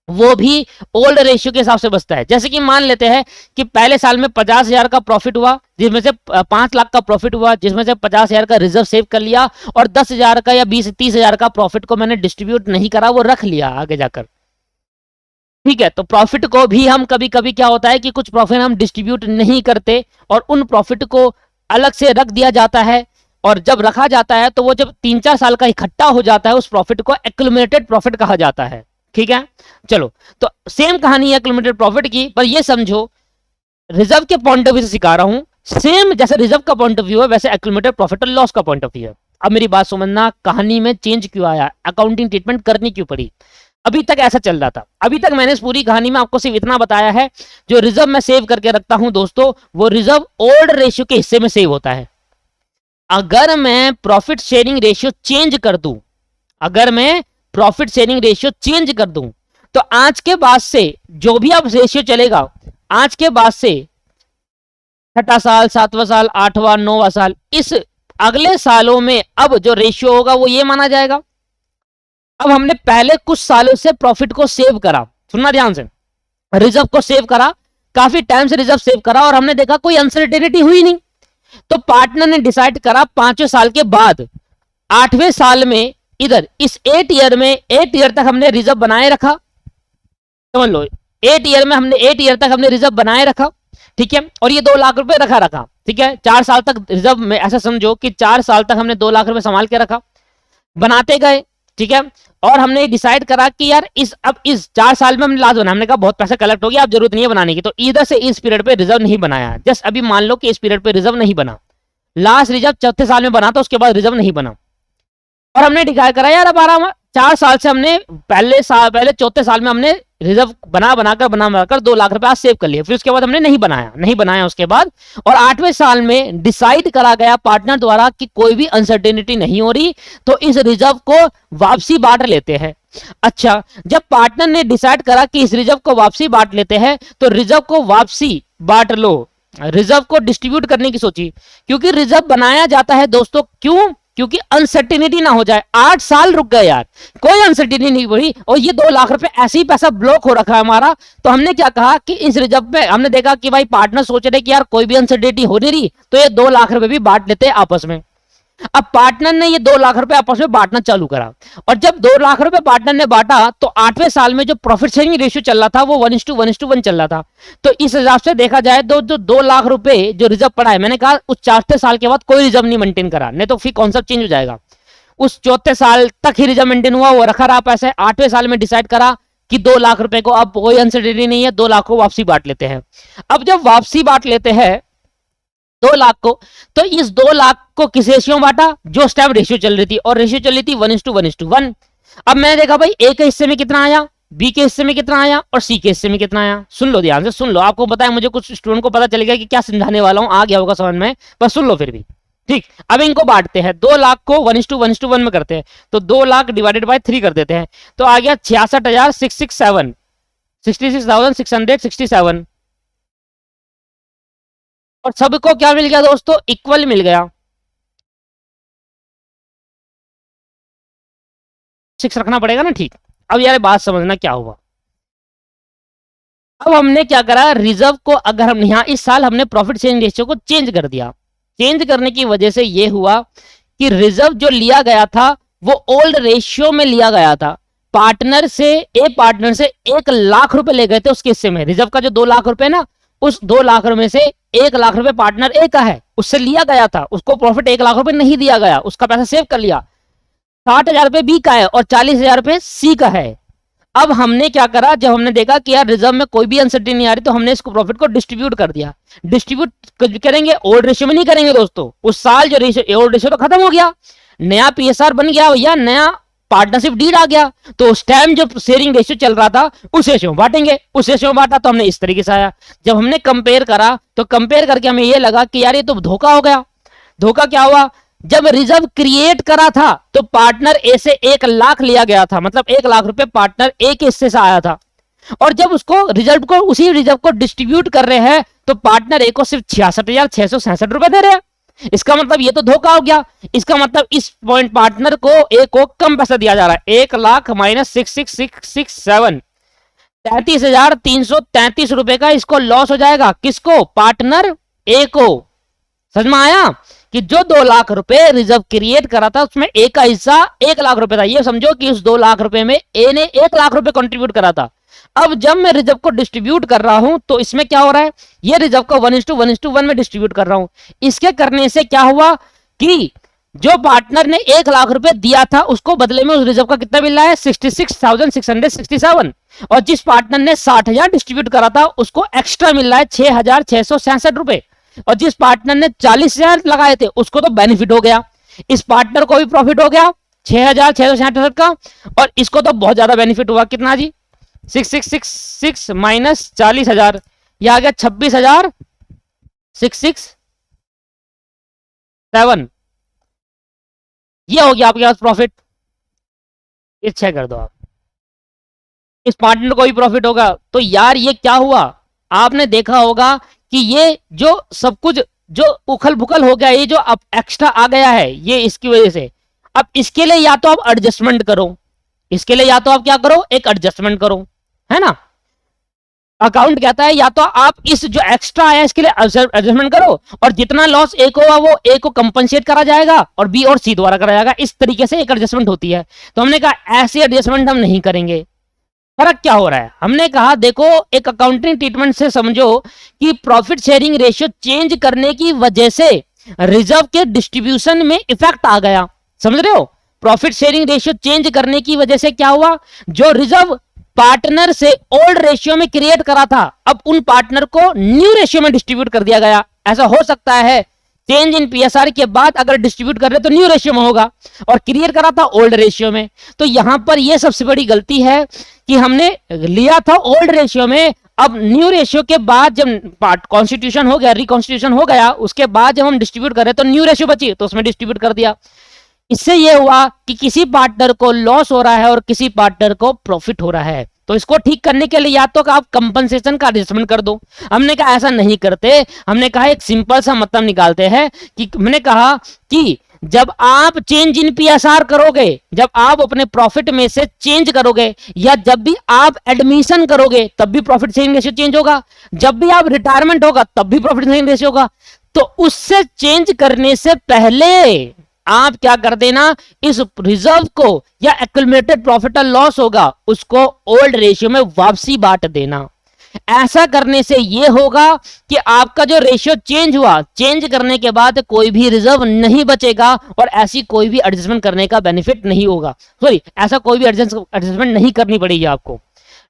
वो भी ओल्ड रेशियो के हिसाब से बचता है। जैसे कि मान लेते हैं कि पहले साल में 50,000 का प्रॉफिट हुआ, जिसमें से 5 लाख का प्रॉफिट हुआ, जिसमें से 50,000 का रिजर्व सेव कर लिया और 10,000 का या 20-30,000 का प्रॉफिट को मैंने डिस्ट्रीब्यूट नहीं करा, वो रख लिया आगे जाकर। ठीक है, तो प्रॉफिट को भी हम कभी कभी क्या होता है कि कुछ प्रॉफिट हम डिस्ट्रीब्यूट नहीं करते और उन प्रॉफिट को अलग से रख दिया जाता है, और जब रखा जाता है तो वो जब 3-4 साल का इकट्ठा हो जाता है उस प्रॉफिट को एक्यूमुलेटेड प्रॉफिट कहा जाता है। ठीक है, चलो, तो सेम कहानी है एक्यूमुलेटेड प्रॉफिट की, पर ये समझो रिजर्व के पॉइंट ऑफ व्यू से सिखा रहा हूं। सेम जैसे रिजर्व का पॉइंट ऑफ व्यू है वैसे एक्यूमुलेटेड प्रॉफिट और लॉस का पॉइंट ऑफ व्यू है। अब मेरी बात समझना, कहानी में चेंज क्यों आया, अकाउंटिंग ट्रीटमेंट करनी क्यों पड़ी। अभी तक ऐसा चल रहा था, अभी तक मैंने इस पूरी कहानी में आपको सिर्फ इतना बताया है, जो रिजर्व में सेव करके रखता हूं दोस्तों, वो रिजर्व ओल्ड रेशियो के हिस्से में सेव होता है। अगर मैं प्रॉफिट शेयरिंग रेशियो चेंज कर दूं, अगर मैं प्रॉफिट शेयरिंग रेशियो चेंज कर दूं, तो आज के बाद से जो भी अब रेशियो चलेगा, आज के बाद से 6वां साल, 7वां साल, 8वां, 9वां साल, इस अगले सालों में अब जो रेशियो होगा वो ये माना जाएगा। अब हमने पहले कुछ सालों से प्रॉफिट को सेव करा, सुनना ध्यान से, रिजर्व को सेव करा, काफी टाइम से रिजर्व सेव करा और हमने देखा कोई अनसर्टेनिटी हुई नहीं, तो पार्टनर ने डिसाइड करा 5वें साल के बाद 8वें साल में इधर इस 8 ईयर में 8 ईयर तक हमने रिजर्व बनाए रखा, समझ लो 8 ईयर तक हमने रिजर्व बनाए रखा। ठीक है, और ये 2 लाख रुपए रखा। ठीक है, 4 साल तक रिजर्व में, ऐसा समझो कि 4 साल तक हमने 2 लाख रुपए संभाल के रखा, बनाते गए। ठीक है, और हमने डिसाइड करा कि यार अब इस 4 साल में हमने लास्ट बना, हमने कहा बहुत पैसा कलेक्ट हो गया, अब जरूरत नहीं है बनाने की, तो इधर से इस पीरियड पे रिजर्व नहीं बनाया। जस्ट अभी मान लो कि इस पीरियड पे रिजर्व नहीं बना, लास्ट रिजर्व 4थे साल में बना था, उसके बाद रिजर्व नहीं बना, और हमने डिसाइड करा यार अब आराम 4 साल से हमने पहले 4थे साल में हमने रिजर्व बनाकर 2 लाख रुपए सेव कर लिए, फिर उसके बाद हमने नहीं बनाया उसके बाद, और 8वें साल में डिसाइड करा गया पार्टनर द्वारा कि कोई भी अनसर्टेनिटी नहीं हो रही, तो इस रिजर्व को वापसी बांट लेते हैं। अच्छा, जब पार्टनर ने डिसाइड करा कि इस रिजर्व को वापसी बांट लेते हैं, तो रिजर्व को वापसी बांट लो, रिजर्व को डिस्ट्रीब्यूट करने की सोची, क्योंकि रिजर्व बनाया जाता है दोस्तों, क्यों, क्योंकि अनसर्टेनिटी ना हो जाए। 8 साल रुक गए यार, कोई अनसर्टेनिटी नहीं बढ़ी और ये 2 लाख रुपए ऐसे ही पैसा ब्लॉक हो रखा है हमारा, तो हमने क्या कहा कि इस रिजर्व पे हमने देखा कि भाई पार्टनर सोच रहे कि यार कोई भी अनसर्टेनिटी हो नहीं रही, तो ये 2 लाख रुपए भी बांट लेते हैं आपस में। अब पार्टनर ने ये 2 लाख रुपए आपस में बांटना चालू करा, और जब 2 लाख रुपए पार्टनर ने बांटा तो 8वें साल में जो प्रॉफिट शेयरिंग रेशियो चल रहा था वो 1:1:1 चल रहा था। तो इस हिसाब से देखा जाए तो जो 2 लाख रुपए जो रिजर्व पड़ा है, मैंने कहा उस 4थे साल के बाद कोई रिजर्व नहीं मेंटेन करा, नहीं तो फिर कॉन्सेप्ट चेंज हो जाएगा। उस 4थे साल तक ही रिजर्व मेंटेन हुआ, वो रखा रहा पैसे। 8वें साल में डिसाइड करा कि 2 लाख रुपए को अब कोई अनसर्टेनिटी नहीं है, 2 लाख को वापसी बांट लेते हैं। अब जब वापसी बांट लेते हैं 2 लाख को, तो इस 2 लाख को किस रेशियो में बांटा, जो उस टाइम रेशियो चल रही थी, और रेशियो चल रही थी 1:1:1। अब मैंने देखा भाई ए के हिस्से में कितना आया, बी के हिस्से में कितना आया और सी के हिस्से में कितना आया। सुन लो ध्यान से, सुन लो, आपको पता है मुझे कुछ स्टूडेंट को पता चलेगा कि क्या समझाने वाला हूं, आ गया होगा समझ में, पर सुन लो फिर भी। ठीक, अब इनको बांटते हैं, 2 लाख को 1:1:1 में करते हैं, तो 2 लाख डिवाइडेड बाय 3 कर देते हैं, तो आ गया 66,667 66,667 और सबको क्या मिल गया दोस्तों, इक्वल मिल गया। 6 रखना पड़ेगा ना, ठीक। अब यार बात समझना क्या हुआ। अब हमने क्या करा, रिजर्व को अगर हम यहां इस साल हमने प्रॉफिट शेयरिंग रेशियो को चेंज कर दिया। चेंज करने की वजह से यह हुआ कि रिजर्व जो लिया गया था वो ओल्ड रेशियो में लिया गया था। पार्टनर से 1 लाख रुपए ले गए थे उसके हिस्से में। रिजर्व का जो 2 लाख रुपए ना, उस 2 लाख रुपए में से 1 लाख रुपए पार्टनर ए का है, उससे लिया गया था। उसको प्रॉफिट 1 लाख रुपए नहीं दिया गया, उसका पैसा सेव कर लिया। 60,000 रुपए बी का है और 40,000 रुपए सी का है। अब हमने क्या करा, जब हमने देखा कि यार रिजर्व में कोई भी अनसर्टेनिटी नहीं आ रही, तो हमने इसको प्रॉफिट को डिस्ट्रीब्यूट कर दिया। डिस्ट्रीब्यूट करेंगे, ओल्ड रेशियो में नहीं करेंगे दोस्तों। उस साल जो रेशियो, ओल्ड रेशियो तो खत्म हो गया, नया पीएसआर बन गया भैया, नया पार्टनरशिप डीड आ गया। तो उस टाइम जो शेयरिंग रेशियो चल रहा था उस रेशियो में बांटेंगे। उस रेशियो में बांटा तो हमने इस तरीके से आया। जब हमने कंपेयर करा तो कंपेयर करके हमें ये लगा कि यार ये तो धोखा हो गया। धोखा क्या हुआ, जब रिजर्व क्रिएट करा था तो पार्टनर ए से 1 लाख लिया गया था, मतलब 1 लाख रुपए पार्टनर ए के हिस्से से आया था। और जब उसको रिजर्व को, उसी रिजर्व को डिस्ट्रीब्यूट कर रहे हैं तो पार्टनर ए को सिर्फ 66,667 रुपए दे रहे हैं। इसका मतलब ये तो धोखा हो गया। इसका मतलब इस पॉइंट पार्टनर को ए को कम पैसा दिया जा रहा है। 1 लाख माइनस 66,667, 33,333 रुपए का इसको लॉस हो जाएगा। किसको, पार्टनर ए को। समझ में आया कि जो 2 लाख रुपए रिजर्व क्रिएट करा था उसमें ए का हिस्सा 1 लाख रुपए था। ये समझो कि उस 2 लाख रुपए में ए ने 1 लाख रुपए कंट्रीब्यूट करा था। अब जब मैं रिजर्व को डिस्ट्रीब्यूट कर रहा हूं तो इसमें क्या हो रहा है, ये रिजर्व को 1:1:1 में डिस्ट्रीब्यूट कर रहा हूं। इसके करने से क्या हुआ कि जो पार्टनर ने 1 लाख रुपए दिया था उसको बदले में उस रिजर्व का कितना मिल रहा है, 66,667। और जिस पार्टनर ने 60,000 डिस्ट्रीब्यूट करा था उसको एक्स्ट्रा मिल रहा है 6,666 रुपए। और जिस पार्टनर ने 40,000 लगाए थे उसको तो बेनिफिट हो गया। इस पार्टनर को भी प्रॉफिट हो गया 6,666 का, और इसको तो बहुत ज्यादा बेनिफिट हुआ। कितना जी, 6666 माइनस 40,000, यह आ गया 26,667। ये हो गया आपके पास प्रॉफिट। इच्छा कर दो आप, इस पार्टनर को भी प्रॉफिट होगा। तो यार ये क्या हुआ, आपने देखा होगा कि ये जो सब कुछ जो उखल पुखल हो गया, ये जो अब एक्स्ट्रा आ गया है ये इसकी वजह से। अब इसके लिए या तो आप एडजस्टमेंट करो, इसके लिए या तो आप क्या करो, एक एडजस्टमेंट करो, है ना। अकाउंट कहता है या तो आप इस जो एक्स्ट्रा आया इसके लिए एडजस्टमेंट करो, और जितना लॉस ए को हुआ वो ए को कंपनसेट करा जाएगा और बी और सी द्वारा करा जाएगा। इस तरीके से एक एडजस्टमेंट होती है। तो हमने कहा ऐसी एडजस्टमेंट हम नहीं करेंगे। फर्क क्या हो रहा है, हमने कहा देखो एक अकाउंटिंग ट्रीटमेंट से समझो कि प्रॉफिट शेयरिंग रेशियो चेंज करने की वजह से रिजर्व के डिस्ट्रीब्यूशन में इफेक्ट आ गया। समझ रहे हो, प्रॉफिट शेयरिंग रेशियो चेंज करने की वजह से क्या हुआ, जो रिजर्व पार्टनर से ओल्ड रेशियो में क्रिएट करा था अब उन पार्टनर को न्यू रेशियो में डिस्ट्रीब्यूट कर दिया गया। ऐसा हो सकता है चेंज इन पीएसआर के बाद अगर डिस्ट्रीब्यूट कर रहे तो न्यू रेशियो में होगा, और क्रिएट करा था ओल्ड रेशियो में। तो यहां पर यह सबसे बड़ी गलती है कि हमने लिया था ओल्ड रेशियो में, अब न्यू रेशियो के बाद जब कॉन्स्टिट्यूशन हो गया, रिकॉन्स्टिट्यूशन हो गया, उसके बाद जब हम डिस्ट्रीब्यूट कर रहे तो न्यू रेशियो बची तो उसमें डिस्ट्रीब्यूट कर दिया। इससे यह हुआ कि किसी पार्टनर को लॉस हो रहा है और किसी पार्टनर को प्रॉफिट हो रहा है। तो इसको ठीक करने के लिए या तो आप कंपनसेशन का एडजस्टमेंट कर दो। हमने कहा ऐसा नहीं करते, हमने कहा एक सिंपल सा मतलब निकालते हैं कि हमने कहा कि जब आप चेंज इन पीएसआर करोगे, जब आप अपने प्रॉफिट में से चेंज करोगे, या जब भी आप एडमिशन करोगे तब भी प्रॉफिट शेयरिंग रेशियो चेंज होगा, जब भी आप रिटायरमेंट होगा तब भी प्रॉफिट शेयरिंग रेशियो होगा। तो उससे चेंज करने से पहले आप क्या कर देना, इस रिजर्व को या एक्यूमुलेटेड प्रॉफिट और लॉस होगा उसको ओल्ड रेशियो में वापसी बांट देना। ऐसा करने से यह होगा कि आपका जो रेशियो चेंज हुआ, चेंज करने के बाद कोई भी रिजर्व नहीं बचेगा और ऐसी कोई भी एडजस्टमेंट करने का बेनिफिट नहीं होगा। सॉरी, ऐसा कोई भी एडजस्टमेंट नहीं करनी पड़ेगी आपको।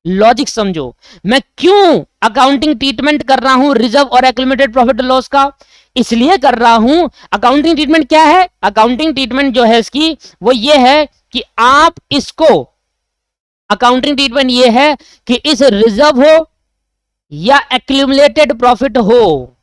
लॉजिक समझो, मैं क्यों अकाउंटिंग ट्रीटमेंट कर रहा हूं रिजर्व और एक्यूमुलेटेड प्रॉफिट और लॉस का, इसलिए कर रहा हूं। अकाउंटिंग ट्रीटमेंट क्या है, अकाउंटिंग ट्रीटमेंट जो है इसकी वो ये है कि आप इसको, अकाउंटिंग ट्रीटमेंट ये है कि इस रिजर्व हो या एक्यूमुलेटेड प्रॉफिट हो,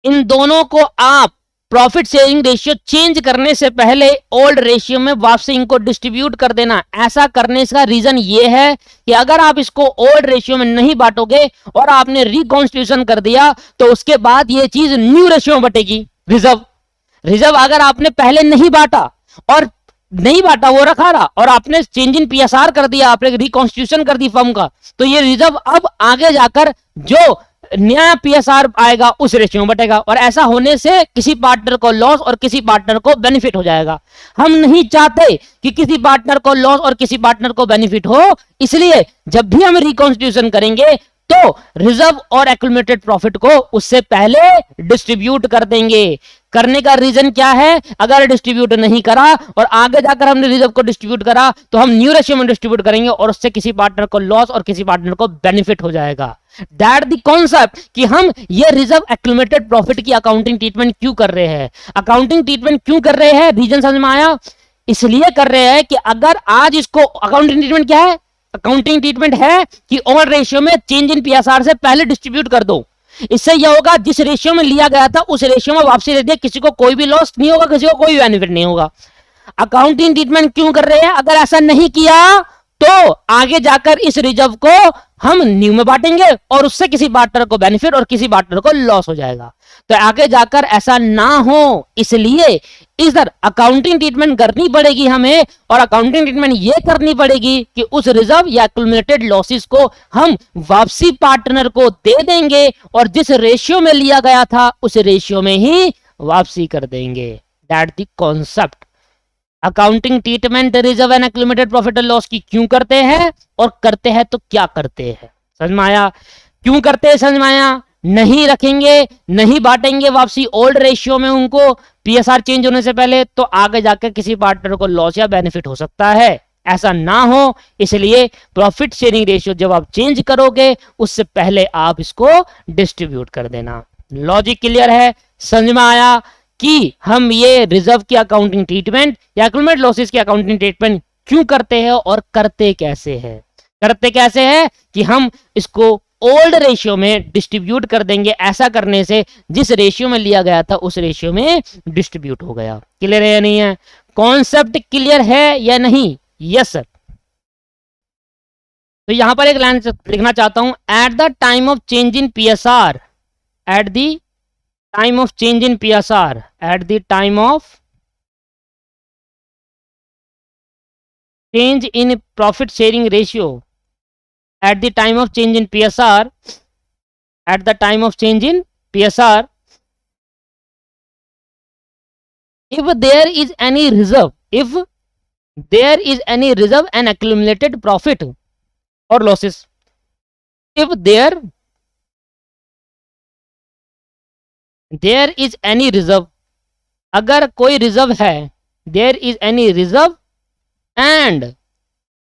इन दोनों को आप प्रॉफिट शेयरिंग रेशियो चेंज करने से पहले ओल्ड रेशियो में वापसी इनको डिस्ट्रीब्यूट कर देना। ऐसा करने का रीजन ये है कि अगर आप इसको ओल्ड रेशियो में नहीं बांटोगे और आपने रिकॉन्स्टिट्यूशन कर दिया तो उसके बाद ये चीज न्यू रेशियो में बटेगी। रिजर्व अगर आपने पहले नहीं बांटा और नहीं बांटा, वो रखा रहा, और आपने चेंज इन पीएसआर कर दिया, आपने रिकॉन्स्टिट्यूशन कर दी फर्म का, तो ये रिजर्व अब आगे जाकर जो नया पीएसआर आएगा उस रेशियो में बटेगा। और ऐसा होने से किसी पार्टनर को लॉस और किसी पार्टनर को बेनिफिट हो जाएगा। हम नहीं चाहते कि किसी पार्टनर को लॉस और किसी पार्टनर को बेनिफिट हो, इसलिए जब भी हम रिकॉन्स्टिट्यूशन करेंगे तो रिजर्व और एक्यूमुलेटेड प्रॉफिट को उससे पहले डिस्ट्रीब्यूट कर देंगे। करने का रीजन क्या है? अगर डिस्ट्रीब्यूट नहीं करा और आगे जाकर हमने रिजर्व को डिस्ट्रीब्यूट करा तो हम न्यू रेशियो में डिस्ट्रीब्यूट करेंगे और उससे किसी पार्टनर को लॉस और किसी पार्टनर को बेनिफिट हो जाएगा। दैट द कॉन्सेप्ट कि हम ये रिजर्व एक्यूमुलेटेड प्रॉफिट की अकाउंटिंग ट्रीटमेंट क्यों कर रहे हैं। अकाउंटिंग ट्रीटमेंट क्यों कर रहे हैं, रीजन समझ में आया? इसलिए कर रहे हैं कि अगर आज इसको अकाउंटिंग ट्रीटमेंट क्या है? अकाउंटिंग ट्रीटमेंट है कि ओल्ड रेशियो में चेंज इन पीएसआर से पहले डिस्ट्रीब्यूट कर दो। इससे यह होगा जिस रेशियो में लिया गया था उस रेशियो में वापसी दे दिया, किसी को कोई भी लॉस नहीं होगा, किसी को कोई बेनिफिट नहीं होगा। अकाउंटिंग ट्रीटमेंट क्यों कर रहे हैं? अगर ऐसा नहीं किया तो आगे जाकर इस रिजर्व को हम न्यू में बांटेंगे और उससे किसी पार्टनर को बेनिफिट और किसी पार्टनर को लॉस हो जाएगा। तो आगे जाकर ऐसा ना हो, इसलिए इधर अकाउंटिंग ट्रीटमेंट करनी पड़ेगी हमें। और अकाउंटिंग ट्रीटमेंट ये करनी पड़ेगी कि उस रिजर्व या एक्यूमुलेटेड लॉसेस को हम वापसी पार्टनर को दे देंगे और जिस रेशियो में लिया गया था उस रेशियो में ही वापसी कर देंगे। That the concept. Accounting treatment reserve and accumulated profit and loss की क्यों करते हैं और करते हैं तो क्या करते हैं, समझ में आया? क्यों करते हैं समझ में आया? नहीं रखेंगे, नहीं बांटेंगे वापसी ओल्ड रेशियो में उनको पीएसआर चेंज होने से पहले, तो आगे जाकर किसी पार्टनर को लॉस या बेनिफिट हो सकता है। ऐसा ना हो इसलिए प्रॉफिट शेयरिंग रेशियो जब आप चेंज करोगे उससे पहले आप इसको डिस्ट्रीब्यूट कर देना। लॉजिक क्लियर है? समझ में आया कि हम ये रिजर्व की अकाउंटिंग ट्रीटमेंट या एक्यूमुलेटेड लॉसेस की अकाउंटिंग ट्रीटमेंट क्यों करते हैं और करते कैसे हैं? करते कैसे हैं कि हम इसको ओल्ड रेशियो में डिस्ट्रीब्यूट कर देंगे। ऐसा करने से जिस रेशियो में लिया गया था उस रेशियो में डिस्ट्रीब्यूट हो गया। क्लियर है या नहीं है? कॉन्सेप्ट क्लियर है या नहीं? Yes sir. तो यहां पर एक लाइन लिखना चाहता हूं, eight the time of change in PSR, eight the time of change in PSR, eight the time of change in profit sharing ratio, at the time of change in PSR, at the time of change in PSR, if there is any reserve, if there is any reserve and accumulated profit or losses, if there is any reserve, अगर कोई रिजर्व है, there is any reserve and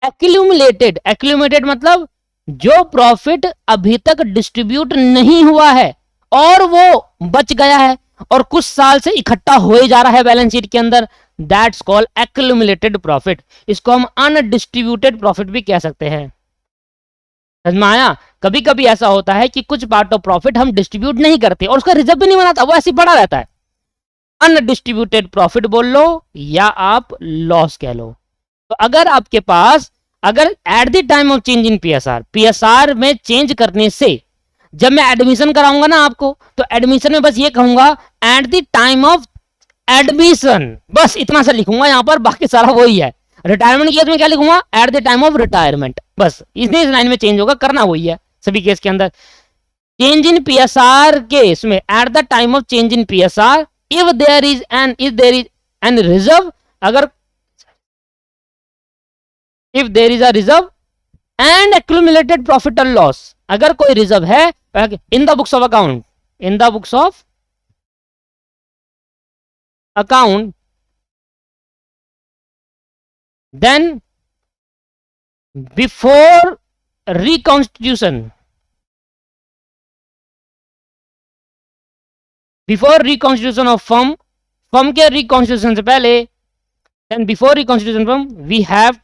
accumulated मतलब जो प्रॉफिट अभी तक डिस्ट्रीब्यूट नहीं हुआ है और वो बच गया है और कुछ साल से इकट्ठा हो ही जा रहा है बैलेंस शीट के अंदर, दैट्स कॉल्ड एक्यूमुलेटेड प्रॉफिट। इसको हम अनडिस्ट्रीब्यूटेड प्रॉफिट भी कह सकते हैं। समझ में आया? कभी कभी ऐसा होता है कि कुछ पार्ट ऑफ प्रॉफिट हम डिस्ट्रीब्यूट नहीं करते और उसका रिजर्व भी नहीं बनाता, वो ऐसे पड़ा रहता है। अनडिस्ट्रीब्यूटेड प्रॉफिट बोल लो या आप लॉस कह लो। तो अगर आपके पास अगर eight the time of change in PSR में चेंज करने से जब मैं एडमिशन कराऊंगा ना आपको, तो एडमिशन में बस ये कहूंगा eight the time of admission, बस इतना सा लिखूंगा यहां पर, बाकी सारा वही है। रिटायरमेंट केस में क्या लिखूंगा? Eight the time of retirement, बस इतनी इस लाइन में चेंज होगा, करना वही है सभी केस के अंदर। चेंज इन पीएसआर केस में at the time of change in PSR, if there is an reserve, अगर if there is a reserve and accumulated profit and loss, अगर कोई रिजर्व है in the books of account, in the books of account, then before reconstitution, of firm के reconstitution से पहले, then before reconstitution firm, we have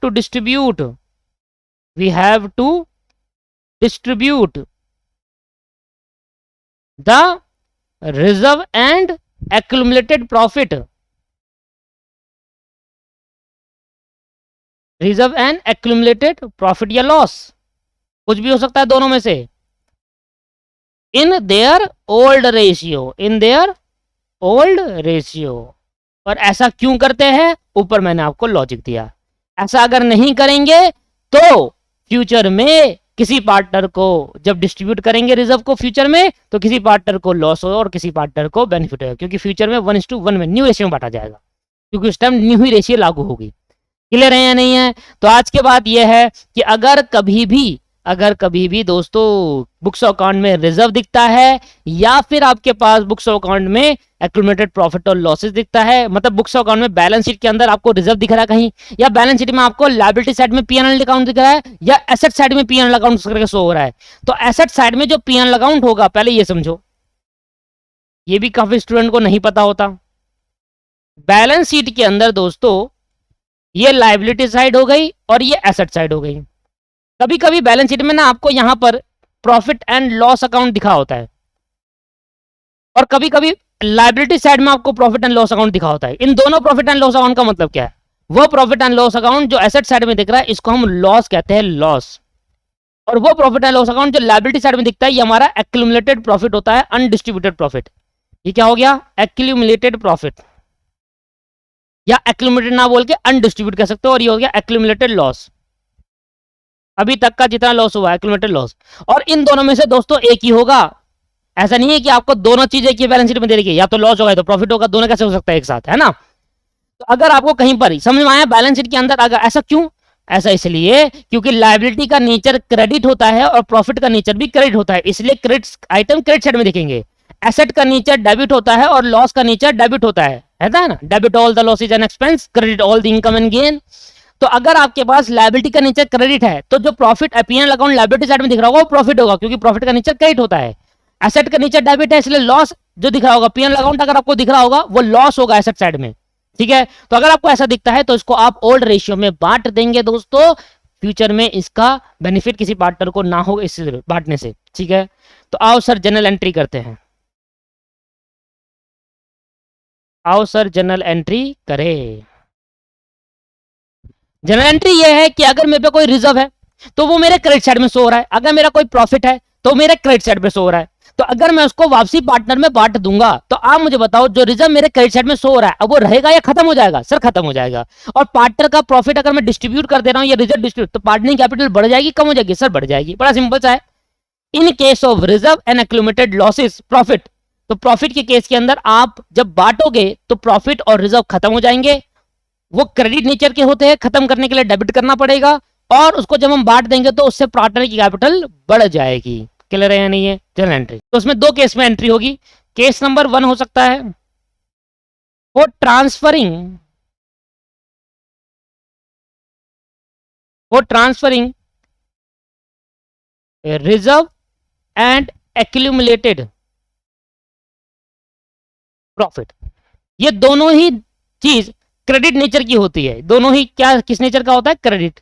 to distribute the reserve and accumulated profit, reserve and accumulated profit या लॉस, कुछ भी हो सकता है दोनों में से, in their old ratio, in their old ratio. और ऐसा क्यों करते हैं, ऊपर मैंने आपको लॉजिक दिया। ऐसा अगर नहीं करेंगे तो फ्यूचर में किसी पार्टनर को जब डिस्ट्रीब्यूट करेंगे रिजर्व को फ्यूचर में, तो किसी पार्टनर को लॉस होगा और किसी पार्टनर को बेनिफिट होगा, क्योंकि फ्यूचर में 1:1 में न्यू रेशियो में बांटा जाएगा, क्योंकि उस टाइम न्यू ही रेशियो लागू होगी। क्लियर है या नहीं है? तो आज के बात यह है कि अगर कभी भी दोस्तों बुक्स ऑफ अकाउंट में रिजर्व दिखता है या फिर आपके पास बुक्स ऑफ अकाउंट में एक्यूमुलेटेड प्रॉफिट और लॉसेस दिखता है, मतलब बुक्स ऑफ अकाउंट में बैलेंस शीट के अंदर आपको रिजर्व दिख रहा है कहीं, या बैलेंस शीट में आपको लायबिलिटी साइड में पीएनएल अकाउंट दिख रहा है, या एसेट साइड में पीएनएल अकाउंट करके शो हो रहा है, तो एसेट साइड में जो पीएनएल अकाउंट होगा, पहले ये समझो, ये भी काफी स्टूडेंट को नहीं पता होता। बैलेंस शीट के अंदर दोस्तों ये लायबिलिटी साइड हो गई और ये एसेट साइड हो गई। कभी कभी बैलेंस शीट में ना आपको यहां पर प्रॉफिट एंड लॉस अकाउंट दिखा होता है, और कभी कभी लायबिलिटी साइड में आपको प्रॉफिट एंड लॉस अकाउंट दिखा होता है। इन दोनों प्रॉफिट एंड लॉस अकाउंट का मतलब क्या है? वो प्रॉफिट एंड लॉस अकाउंट जो एसेट साइड में दिख रहा है इसको हम लॉस कहते हैं, लॉस। और वो प्रॉफिट एंड लॉस अकाउंट जो लायबिलिटी साइड में दिखता है ये हमारा एक्यूमुलेटेड प्रॉफिट होता है, अनडिस्ट्रीब्यूटेड प्रॉफिट। ये क्या हो गया? एक्यूमुलेटेड प्रॉफिट, या एक्यूमुलेटेड ना बोल के अनडिस्ट्रीब्यूट कह सकते हो, और ये हो गया एक्यूमुलेटेड लॉस, अभी तक का जितना लॉस हुआ एक्यूमुलेटेड लॉस। और इन दोनों में से दोस्तों एक ही होगा, ऐसा नहीं है कि आपको दोनों चीजें एक ही बैलेंस शीट में दे रही है, या तो लॉस होगा या तो प्रॉफिट होगा, दोनों कैसे हो सकता है एक साथ, है ना? तो अगर आपको कहीं पर समझ में आया बैलेंस शीट के अंदर, अगर ऐसा क्यों, ऐसा इसलिए क्योंकि लायबिलिटी का नेचर क्रेडिट होता है और प्रॉफिट का नेचर भी क्रेडिट होता है, इसलिए क्रेडिट आइटम क्रेडिट साइड में दिखेंगे। एसेट का नेचर डेबिट होता है और लॉस का नेचर डेबिट होता है ना? Debit all the losses and expense, credit all the income and gain. तो अगर आपके पास लायबिलिटी का नेचर क्रेडिट है तो जो profit PNL account liability side में दिख रहा होगा वो प्रॉफिट होगा, क्योंकि प्रॉफिट का नेचर क्रेडिट होता है। एसेट का नेचर डेबिट है, इसलिए लॉस जो दिख रहा होगा पीएनएल अकाउंट अगर आपको दिख रहा होगा वो लॉस होगा एसेट साइड में। ठीक है, तो अगर आपको ऐसा दिखता है तो इसको आप ओल्ड रेशियो में बांट देंगे दोस्तों, फ्यूचर में इसका बेनिफिट किसी पार्टनर को ना हो इस बांटने से। ठीक है, तो आओ सर जनरल एंट्री करते हैं, आओ सर जनरल एंट्री करें। जनरल एंट्री ये है कि अगर मेरे पे कोई रिजर्व है तो वो मेरे क्रेडिट साइड में शो हो रहा है, अगर मेरा कोई प्रॉफिट है तो मेरे क्रेडिट साइड पे शो हो रहा है। तो अगर मैं उसको वापसी पार्टनर में बांट दूंगा तो आप मुझे बताओ जो रिजर्व मेरे क्रेडिट साइड में शो हो रहा है अब वो रहेगा या खत्म हो जाएगा? सर खत्म हो जाएगा। और पार्टनर का प्रॉफिट अगर मैं डिस्ट्रीब्यूट कर दे रहा हूं या रिजर्व डिस्ट्रीब्यूट, तो पार्टनर कैपिटल बढ़ जाएगी कम हो जाएगी? सर बढ़ जाएगी। बड़ा सिंपल सा है। In case of reserve and accumulated losses profit, तो प्रॉफिट के केस के अंदर आप जब बांटोगे तो प्रॉफिट और रिजर्व खत्म हो जाएंगे, वो क्रेडिट नेचर के होते हैं, खत्म करने के लिए डेबिट करना पड़ेगा, और उसको जब हम बांट देंगे तो उससे पार्टनर की कैपिटल बढ़ जाएगी। क्लियर है या नहीं है? जनरल एंट्री तो उसमें दो केस में एंट्री होगी। केस नंबर 1 हो सकता है for transferring reserve and accumulated profit. ये दोनों ही चीज क्रेडिट नेचर की होती है, दोनों ही क्या किस नेचर का होता है? क्रेडिट।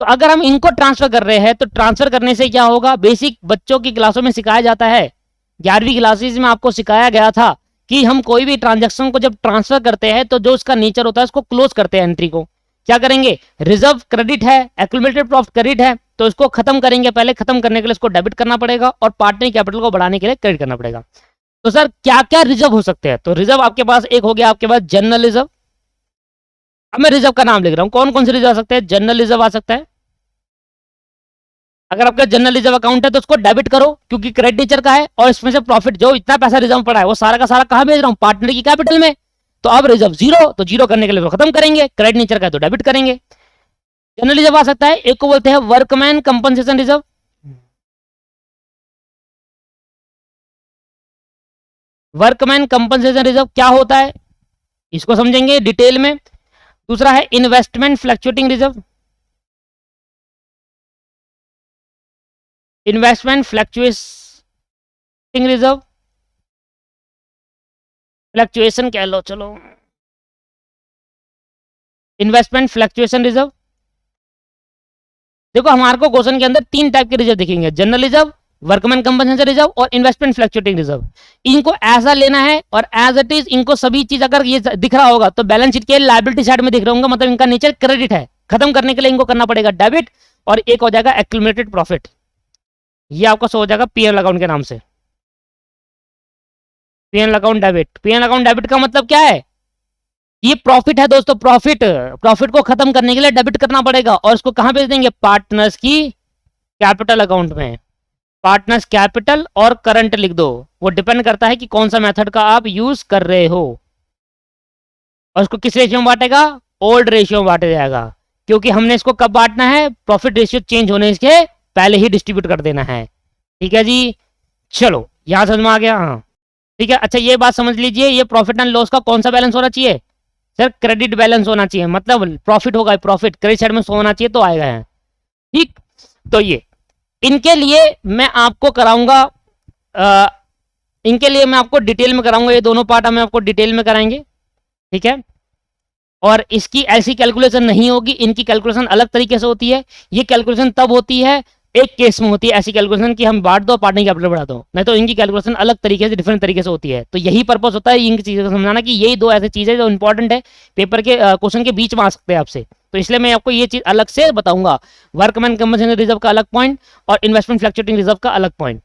तो अगर हम इनको ट्रांसफर कर रहे हैं तो ट्रांसफर करने से क्या होगा? बेसिक बच्चों की क्लासों में सिखाया जाता है, 11वीं क्लासेस में आपको सिखाया गया था कि हम कोई भी ट्रांजैक्शन को जब ट्रांसफर करते हैं तो जो उसका नेचर होता है उसको क्लोज करते हैं। एंट्री को क्या करेंगे? रिजर्व क्रेडिट है, एक्यूमुलेटेड प्रॉफिट क्रेडिट है, तो इसको खत्म करेंगे। पहले खत्म करने के लिए इसको डेबिट करना पड़ेगा और पार्टनर कैपिटल को बढ़ाने के लिए क्रेडिट करना पड़ेगा। तो सर क्या क्या रिजर्व हो सकते हैं? तो रिजर्व आपके पास एक हो गया आपके पास जनरल रिजर्व। अब मैं रिजर्व का नाम लिख रहा हूं, कौन कौन से रिजर्व आ सकते हैं? जनरल रिजर्व आ सकता है। अगर आपका जनरल रिजर्व अकाउंट है तो उसको डेबिट करो क्योंकि क्रेडिट नेचर का है, और इसमें से प्रॉफिट जो इतना पैसा रिजर्व पड़ा है वो सारा का सारा कहां भेज रहा हूं? पार्टनर की कैपिटल में। तो अब रिजर्व जीरो, तो जीरो करने के लिए खत्म करेंगे, क्रेडिट नेचर का है तो डेबिट करेंगे। जनरल रिजर्व आ सकता है, एक को बोलते हैं workman compensation reserve. Workman compensation reserve क्या होता है इसको समझेंगे डिटेल में। दूसरा है investment fluctuating reserve. Investment fluctuating reserve, fluctuation कह लो, चलो इन्वेस्टमेंट फ्लक्चुएशन रिजर्व। देखो हमारे को क्वेश्चन के अंदर 3 टाइप के रिजर्व दिखेंगे, general reserve, workman compensation reserve और इन्वेस्टमेंट फ्लक्चुएटिंग रिजर्व, इनको ऐसा लेना है और एज इट इज इनको सभी चीज अगर ये दिख रहा होगा तो बैलेंस शीट के लायबिलिटी साइड में दिख रहा होगा, मतलब इनका नेचर क्रेडिट है। खत्म करने के लिए इनको करना पड़ेगा डेबिट, और एक हो जाएगा एक्यूमुलेटेड प्रॉफिट, ये आपका शो हो जाएगा पीएल अकाउंट के नाम से, PL account debit. PL account debit का मतलब क्या है, ये प्रॉफिट है दोस्तों, प्रॉफिट, प्रॉफिट को खत्म करने के लिए डेबिट करना पड़ेगा, और इसको कहां भेज देंगे, पार्टनर्स की कैपिटल अकाउंट में। पार्टनर्स कैपिटल और करंट लिख दो, वो डिपेंड करता है कि कौन सा मेथड का आप यूज कर रहे हो। और इसको किस रेशियो में बांटेगा, ओल्ड रेशियो में बांटा जाएगा, क्योंकि हमने इसको कब बांटना है, प्रॉफिट रेशियो चेंज होने के पहले ही डिस्ट्रीब्यूट कर देना है। ठीक है जी, चलो यहां समझ में आ गया। हाँ ठीक है, अच्छा ये बात समझ लीजिए, ये प्रॉफिट एंड लॉस का कौन सा बैलेंस होना चाहिए, सर क्रेडिट बैलेंस होना चाहिए, मतलब प्रॉफिट होगा, प्रॉफिट क्रेडिट साइड में होना चाहिए तो आएगा है। ठीक, तो ये इनके लिए मैं आपको कराऊंगा, इनके लिए मैं आपको डिटेल में कराऊंगा, ये दोनों पार्ट हमें आपको डिटेल में कराएंगे। ठीक है, और इसकी ऐसी कैलकुलेशन नहीं होगी, इनकी कैलकुलेशन अलग तरीके से होती है। ये कैलकुलेशन तब होती है एक केस में होती है ऐसी कैलकुलेशन कि हम बांट दो पार्टनर कैपिटल बढ़ा दो, नहीं तो इनकी कैलकुलेशन अलग तरीके से डिफरेंट तरीके से होती है। तो यही पर्पस होता है इनकी चीज़ों को समझाना कि यही दो ऐसी चीज़ें जो इंपॉर्टेंट है, पेपर के क्वेश्चन के बीच में आ सकते हैं आपसे, तो इसलिए मैं आपको ये चीज़ अलग से बताऊंगा। वर्कमैन कंपनसेशन रिजर्व का अलग पॉइंट और इन्वेस्टमेंट फ्लक्चुएटिंग रिजर्व का अलग पॉइंट।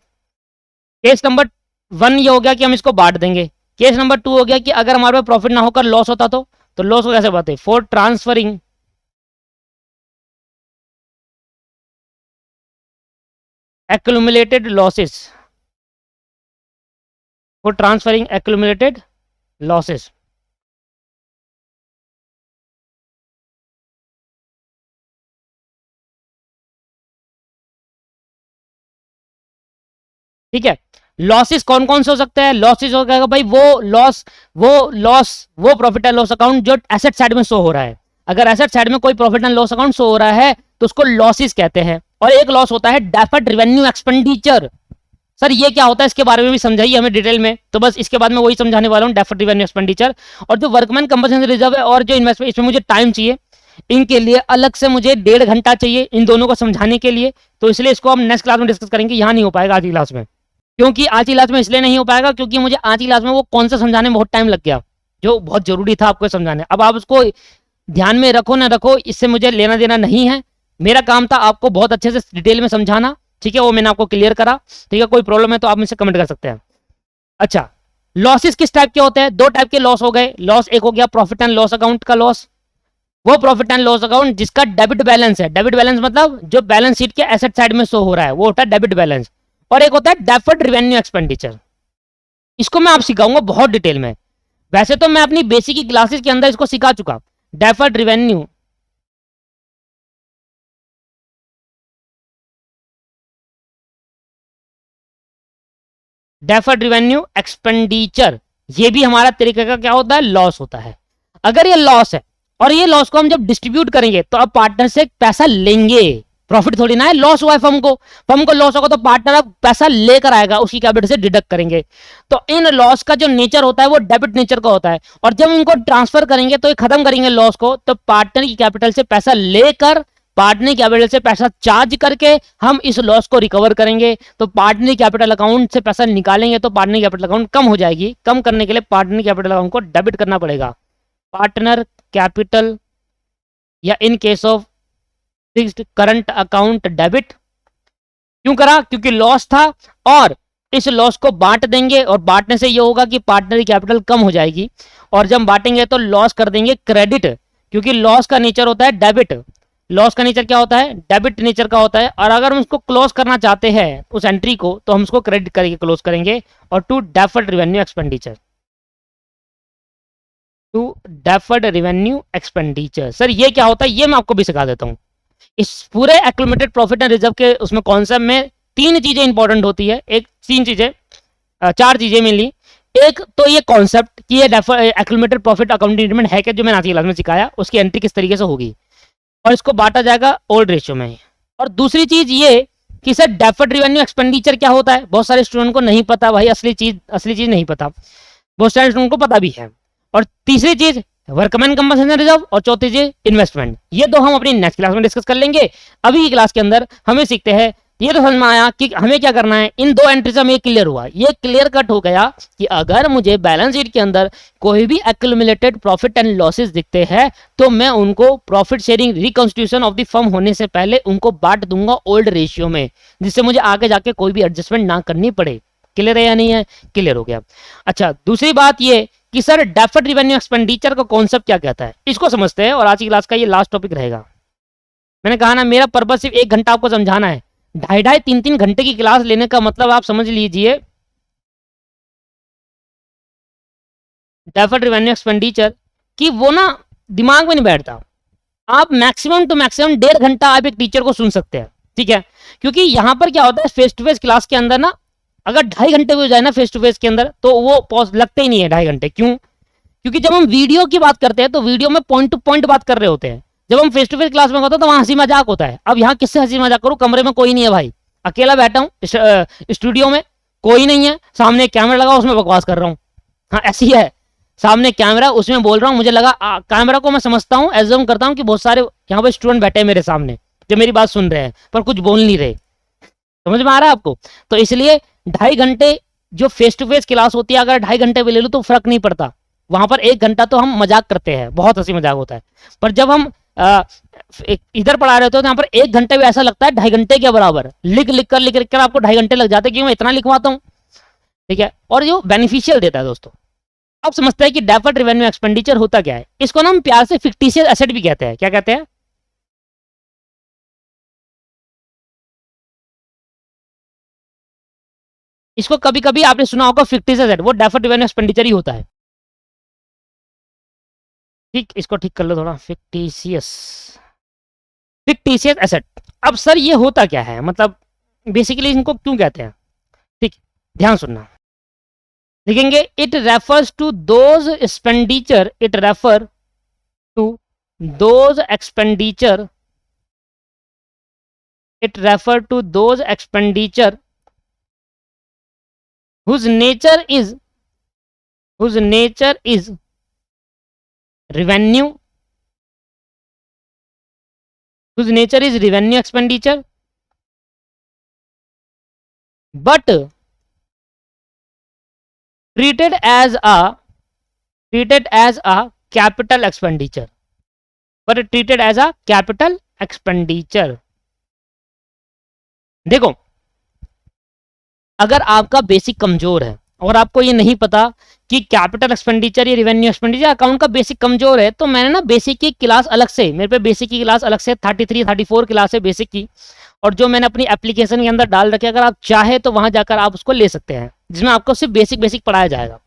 केस नंबर 1 ये हो गया कि हम इसको बांट देंगे। केस नंबर 2 हो गया कि अगर हमारे पास प्रॉफिट ना होकर लॉस होता तो लॉस को कैसे बातें, for transferring accumulated losses, for transferring accumulated losses। ठीक है, लॉसेस कौन कौन से हो सकते हैं, लॉसेस हो गया भाई वो प्रॉफिट एंड लॉस अकाउंट जो एसेट साइड में शो हो रहा है। अगर एसेट साइड में कोई profit and loss account show हो रहा है तो उसको लॉसेस कहते हैं। और एक लॉस होता है डेफर्ड रेवेन्यू एक्सपेंडिचर। सर ये क्या होता है, इसके बारे में भी समझाइए हमें डिटेल में, तो बस इसके बाद मैं वही समझाने वाला हूँ, डेफर्ड रेवेन्यू एक्सपेंडिचर। और जो वर्कमैन कंपनसेशन रिजर्व है और जो इन्वेस्टमेंट, इसमें मुझे टाइम चाहिए, इनके लिए अलग से मुझे 1.5 घंटा चाहिए इन दोनों को समझाने के लिए, तो इसलिए इसको हम नेक्स्ट क्लास में डिस्कस करेंगे, यहाँ नहीं हो पाएगा आज की क्लास में। क्योंकि आज की क्लास में इसलिए नहीं हो पाएगा क्योंकि मुझे आज की क्लास में वो कौन सा समझाने में बहुत टाइम लग गया, जो बहुत जरूरी था आपको समझाने। अब आप उसको ध्यान में रखो ना रखो, इससे मुझे लेना देना नहीं है, मेरा काम था आपको बहुत अच्छे से डिटेल में समझाना। ठीक है, वो मैंने आपको क्लियर करा। ठीक है, कोई प्रॉब्लम है तो आप मुझसे कमेंट कर सकते हैं। अच्छा, लॉसेस किस टाइप के होते हैं, 2 टाइप के लॉस हो गए। लॉस एक हो गया प्रॉफिट एंड लॉस अकाउंट का लॉस, वो प्रॉफिट एंड लॉस अकाउंट जिसका डेबिट बैलेंस है। डेबिट बैलेंस मतलब जो बैलेंस शीट के एसेट साइड में शो हो रहा है वो होता है डेबिट बैलेंस। और एक होता है डेफर्ड रेवेन्यू एक्सपेंडिचर, इसको मैं आप सिखाऊंगा बहुत डिटेल में। वैसे तो मैं अपनी बेसिक की क्लासेस के अंदर इसको सिखा चुका। डेफर्ड रेवेन्यू एक्सपेंडिचर, ये भी हमारा तरीके का क्या होता है, लॉस होता है। अगर ये लॉस है और ये लॉस को हम जब डिस्ट्रीब्यूट करेंगे तो अब पार्टनर से पैसा लेंगे, प्रॉफिट थोड़ी ना है। लॉस हुआ है फर्म को लॉस होगा तो पार्टनर अब पैसा लेकर आएगा, उसकी कैपिटल से डिडक्ट करेंगे। तो इन लॉस का जो नेचर होता है वो डेबिट नेचर का होता है, और जब इनको ट्रांसफर करेंगे तो ये खत्म करेंगे लॉस को, तो पार्टनर की कैपिटल से पैसा लेकर पार्टनर कैपिटल से पैसा चार्ज करके हम इस लॉस को रिकवर करेंगे। तो पार्टनर कैपिटल अकाउंट से पैसा निकालेंगे तो पार्टनर कैपिटल अकाउंट कम हो जाएगी। कम करने के लिए पार्टनर कैपिटल अकाउंट को डेबिट करना पड़ेगा। पार्टनर कैपिटल या in case of fixed current account debit क्यों करा, क्योंकि लॉस था और इस लॉस को बांट देंगे, और बांटने से ये होगा कि पार्टनर कैपिटल कम हो जाएगी, और जब बांटेंगे तो लॉस कर देंगे क्रेडिट, क्योंकि लॉस का नेचर होता है डेबिट। लॉस का नेचर क्या होता है, डेबिट नेचर का होता है। और अगर हम उसको क्लोज करना चाहते हैं उस एंट्री को, तो हम उसको क्रेडिट करके क्लोज करेंगे। और to deferred revenue expenditure, to deferred revenue expenditure, sir ये क्या होता है ये मैं आपको भी सिखा देता हूं। इस पूरे एक्यूमुलेटेड प्रॉफिट एंड रिजर्व के उसमें कॉन्सेप्ट में 3 चीजें इंपॉर्टेंट होती है, 4 चीजें मिली। एक तो ये कॉन्सेप्ट कि ये एक्यूमुलेटेड प्रॉफिट अकाउंटिंग ट्रीटमेंट है क्या, जो मैंने आज की क्लास में सिखाया, उसकी एंट्री किस तरीके से होगी, और इसको बांटा जाएगा ओल्ड रेशियो में। और दूसरी चीज ये कि सर डेफर्ड रेवेन्यू एक्सपेंडिचर क्या होता है, बहुत सारे स्टूडेंट को नहीं पता भाई, असली चीज नहीं पता, बहुत सारे स्टूडेंट को पता भी है। और तीसरी चीज वर्कमैन कंपनसेशन रिजर्व, और चौथी चीज इन्वेस्टमेंट। ये दो हम अपनी नेक्स्ट क्लास में डिस्कस कर लेंगे। अभी की क्लास के अंदर हमें सीखते हैं ये तो समझ में आया कि हमें क्या करना है, इन दो एंट्री से हमें क्लियर हुआ, ये क्लियर कट हो गया कि अगर मुझे बैलेंस शीट के अंदर कोई भी एक्यूमुलेटेड प्रॉफिट एंड लॉसेस दिखते हैं तो मैं उनको profit sharing reconstitution of the firm होने से पहले उनको बांट दूंगा ओल्ड रेशियो में, जिससे मुझे आगे जाके कोई भी एडजस्टमेंट ना करनी पड़े। क्लियर है या नहीं है? क्लियर हो गया। अच्छा, दूसरी बात ये कि सर डेफर्ड रेवेन्यू एक्सपेंडिचर का कॉन्सेप्ट क्या कहता है, इसको समझते हैं और आज की क्लास का ये लास्ट टॉपिक रहेगा। मैंने कहा ना मेरा पर्पस सिर्फ 1 घंटा आपको समझाना है, 2.5-3 घंटे की क्लास लेने का मतलब आप समझ लीजिए डेफर्ड रेवेन्यू एक्सपेंडिचर कि वो ना दिमाग में नहीं बैठता। आप मैक्सिमम टू मैक्सिमम 1.5 घंटा आप एक टीचर को सुन सकते हैं, ठीक है, क्योंकि यहां पर क्या होता है फेस टू फेस क्लास के अंदर ना अगर 2.5 घंटे भी हो जाए ना फेस टू फेस के अंदर तो वो लगते ही नहीं है 2.5 घंटे। क्यों? क्योंकि जब हम वीडियो की बात करते हैं तो वीडियो में पॉइंट टू पॉइंट बात कर रहे होते हैं, जब हम फेस टू फेस क्लास में होता है तो वहां हंसी मजाक होता है। अब यहाँ किससे हंसी मजाक करूं, कमरे में कोई नहीं है भाई, अकेला बैठा हूँ, स्टूडियो में कोई नहीं है, सामने कैमरा लगा उसमें बकवास कर रहा हूँ। हाँ ऐसी है, सामने कैमरा उसमें बोल रहा हूँ, मुझे लगा कैमरा को मैं समझता हूँ, एज्यूम करता हूँ कि बहुत सारे यहाँ पे स्टूडेंट बैठे हैं मेरे सामने जो मेरी बात सुन रहे हैं पर कुछ बोल नहीं रहे। समझ में आ रहा है आपको? तो इसलिए 2.5 घंटे जो फेस टू फेस क्लास होती है अगर 2.5 घंटे भी ले लो तो फर्क नहीं पड़ता, वहां पर 1 घंटा तो हम मजाक करते हैं, बहुत हंसी मजाक होता है। पर जब हम इधर पढ़ा रहे होते हैं तो यहाँ पर 1 घंटे भी ऐसा लगता है 2.5 घंटे के बराबर, लिख कर आपको 2.5 घंटे लग जाते हैं क्योंकि मैं इतना लिखवाता हूँ, ठीक है। और जो बेनिफिशियल देता है दोस्तों, अब समझते हैं कि डेफर्ड रेवेन्यू एक्सपेंडिचर होता क्या है। इसको ना हम प्यार से फिक्टिशियस एसेट भी कहते हैं। क्या कहते हैं? इसको कभी कभी आपने सुना होगा फिक्टिशियस एसेट, वो डेफर्ड रेवेन्यू एक्सपेंडिचर ही होता है। ठीक, इसको ठीक कर लो थोड़ा, फिक्टिशियस एसेट। अब सर ये होता क्या है, मतलब बेसिकली इनको क्यों कहते हैं? ठीक, ध्यान सुनना, लिखेंगे it refers to those expenditure, it refer to those expenditure, it refer to those expenditure whose nature is revenue, whose nature is revenue expenditure but treated as a capital expenditure, but treated as a capital expenditure। देखो, अगर आपका बेसिक कमजोर है और आपको ये नहीं पता कि कैपिटल एक्सपेंडिचर या रेवेन्यू एक्सपेंडिचर अकाउंट का बेसिक कमजोर है, तो मैंने ना बेसिक की क्लास अलग से, मेरे पे बेसिक की क्लास अलग से 33-34 क्लास है बेसिक की, और जो मैंने अपनी एप्लीकेशन के अंदर डाल रखे, अगर आप चाहे तो वहां जाकर आप उसको ले सकते हैं, जिसमें आपको सिर्फ बेसिक पढ़ाया जाएगा।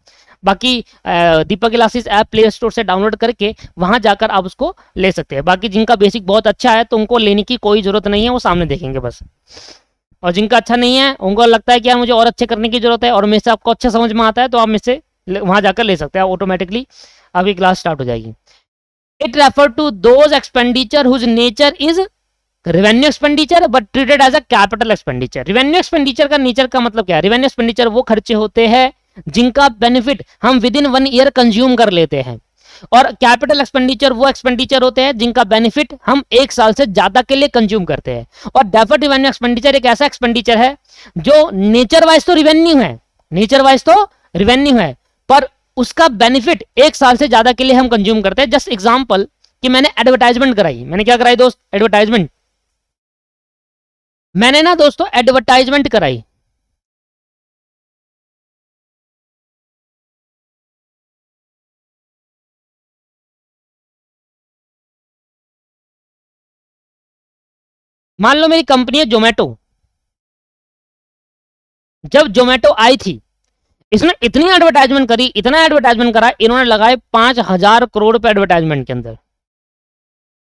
बाकी दीपक क्लासेस ऐप प्ले स्टोर से डाउनलोड करके वहां जाकर आप उसको ले सकते हैं। बाकी जिनका बेसिक बहुत अच्छा है तो उनको लेने की कोई जरूरत नहीं है, वो सामने देखेंगे बस। और जिनका अच्छा नहीं है, उनको लगता है कि यार मुझे और अच्छे करने की जरूरत है और मेरे से आपको अच्छा समझ में आता है, तो आप मेरे से वहां जाकर ले सकते हैं, ऑटोमेटिकली आपकी क्लास स्टार्ट हो जाएगी। It refer to those expenditure whose nature is revenue expenditure but treated as a capital expenditure. Revenue expenditure का नेचर का मतलब क्या है? रेवेन्यू एक्सपेंडिचर वो खर्चे होते हैं जिनका बेनिफिट हम विद इन 1 ईयर कंज्यूम कर लेते हैं, और कैपिटल एक्सपेंडिचर वो एक्सपेंडिचर होते हैं जिनका बेनिफिट हम 1 साल से ज्यादा के लिए कंज्यूम करते हैं। और डेफर्ड रेवेन्यू एक्सपेंडिचर एक ऐसा एक्सपेंडिचर है जो नेचर वाइज तो रेवेन्यू है, पर उसका बेनिफिट 1 साल से ज्यादा के लिए हम कंज्यूम करते हैं। जस्ट एग्जांपल कि मैंने एडवर्टाइजमेंट कराई, मैंने क्या कराई दोस्त? एडवर्टाइजमेंट। मैंने ना दोस्तों एडवर्टाइजमेंट कराई, मान लो मेरी कंपनी है जोमेटो। जब जोमेटो आई थी इसने इतनी एडवर्टाइजमेंट करी, इतना एडवर्टाइजमेंट करा, इन्होंने लगाए 5,000 करोड़ रुपए एडवर्टाइजमेंट के अंदर।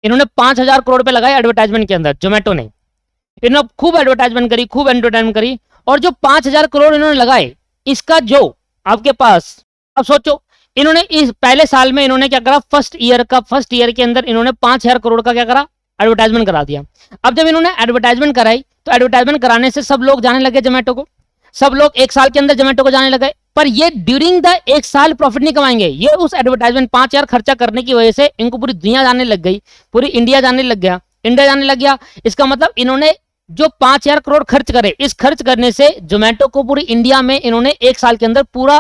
इन्होंने 5,000 करोड़ रुपए लगाए एडवर्टाइजमेंट के अंदर, जोमेटो ने। इन्होंने खूब एडवर्टाइजमेंट करी, और जो 5,000 करोड़ इन्होंने लगाए, इसका जो आपके पास, अब सोचो, इन्होंने इस पहले साल में इन्होंने क्या करा, फर्स्ट ईयर के अंदर इन्होंने 5,000 करोड़ का क्या करा, एडवर्टाइजमेंट करा दिया। अब जब इन्होंने एडवर्टाइजमेंट कराई तो एडवर्टाइजमेंट कराने से सब लोग जाने लगे जोमेटो को, सब लोग 1 साल के अंदर जोमेटो को जाने लगे, पर ये ड्यूरिंग द 1 साल प्रॉफिट नहीं कमाएंगे। ये उस एडवर्टाइजमेंट 5,000 खर्चा करने की वजह से इनको पूरी दुनिया जानने लग गई, पूरी इंडिया जानने लग गया, इसका मतलब इन्होंने जो 5,000 करोड़ खर्च करे, इस खर्च करने से जोमेटो को पूरी इंडिया में इन्होंने एक साल के अंदर पूरा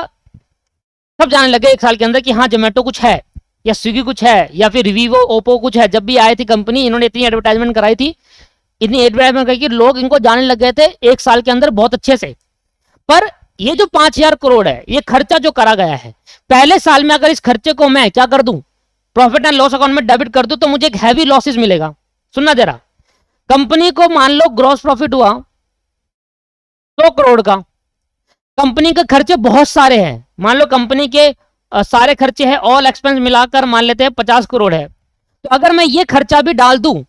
सब जानने लगे एक साल के अंदर कि हाँ जोमेटो कुछ है या स्विगी कुछ है या फिर वीवो ओप्पो कुछ है। जब भी आई थी कंपनी, इन्होंने इतनी एडवर्टाइजमेंट कराई थी, इतनी एडवर्टाइजमेंट कराई कि लोग इनको जानने लग गए थे एक साल के अंदर बहुत अच्छे से। पर ये जो 5,000 करोड़ है, ये खर्चा जो करा गया है, पहले साल में अगर इस खर्चे को मैं क्या कर दूं, प्रॉफिट एंड लॉस अकाउंट में डेबिट कर दूं, तो मुझे एक हैवी लॉसेस मिलेगा। सुनना जरा, कंपनी को मान लो ग्रॉस प्रॉफिट हुआ 100 करोड़ का, कंपनी के खर्चे बहुत सारे हैं, मान लो कंपनी के सारे खर्चे हैं, ऑल एक्सपेंस मिलाकर मान लेते हैं 50 करोड़ है। तो अगर मैं ये खर्चा भी डाल दूं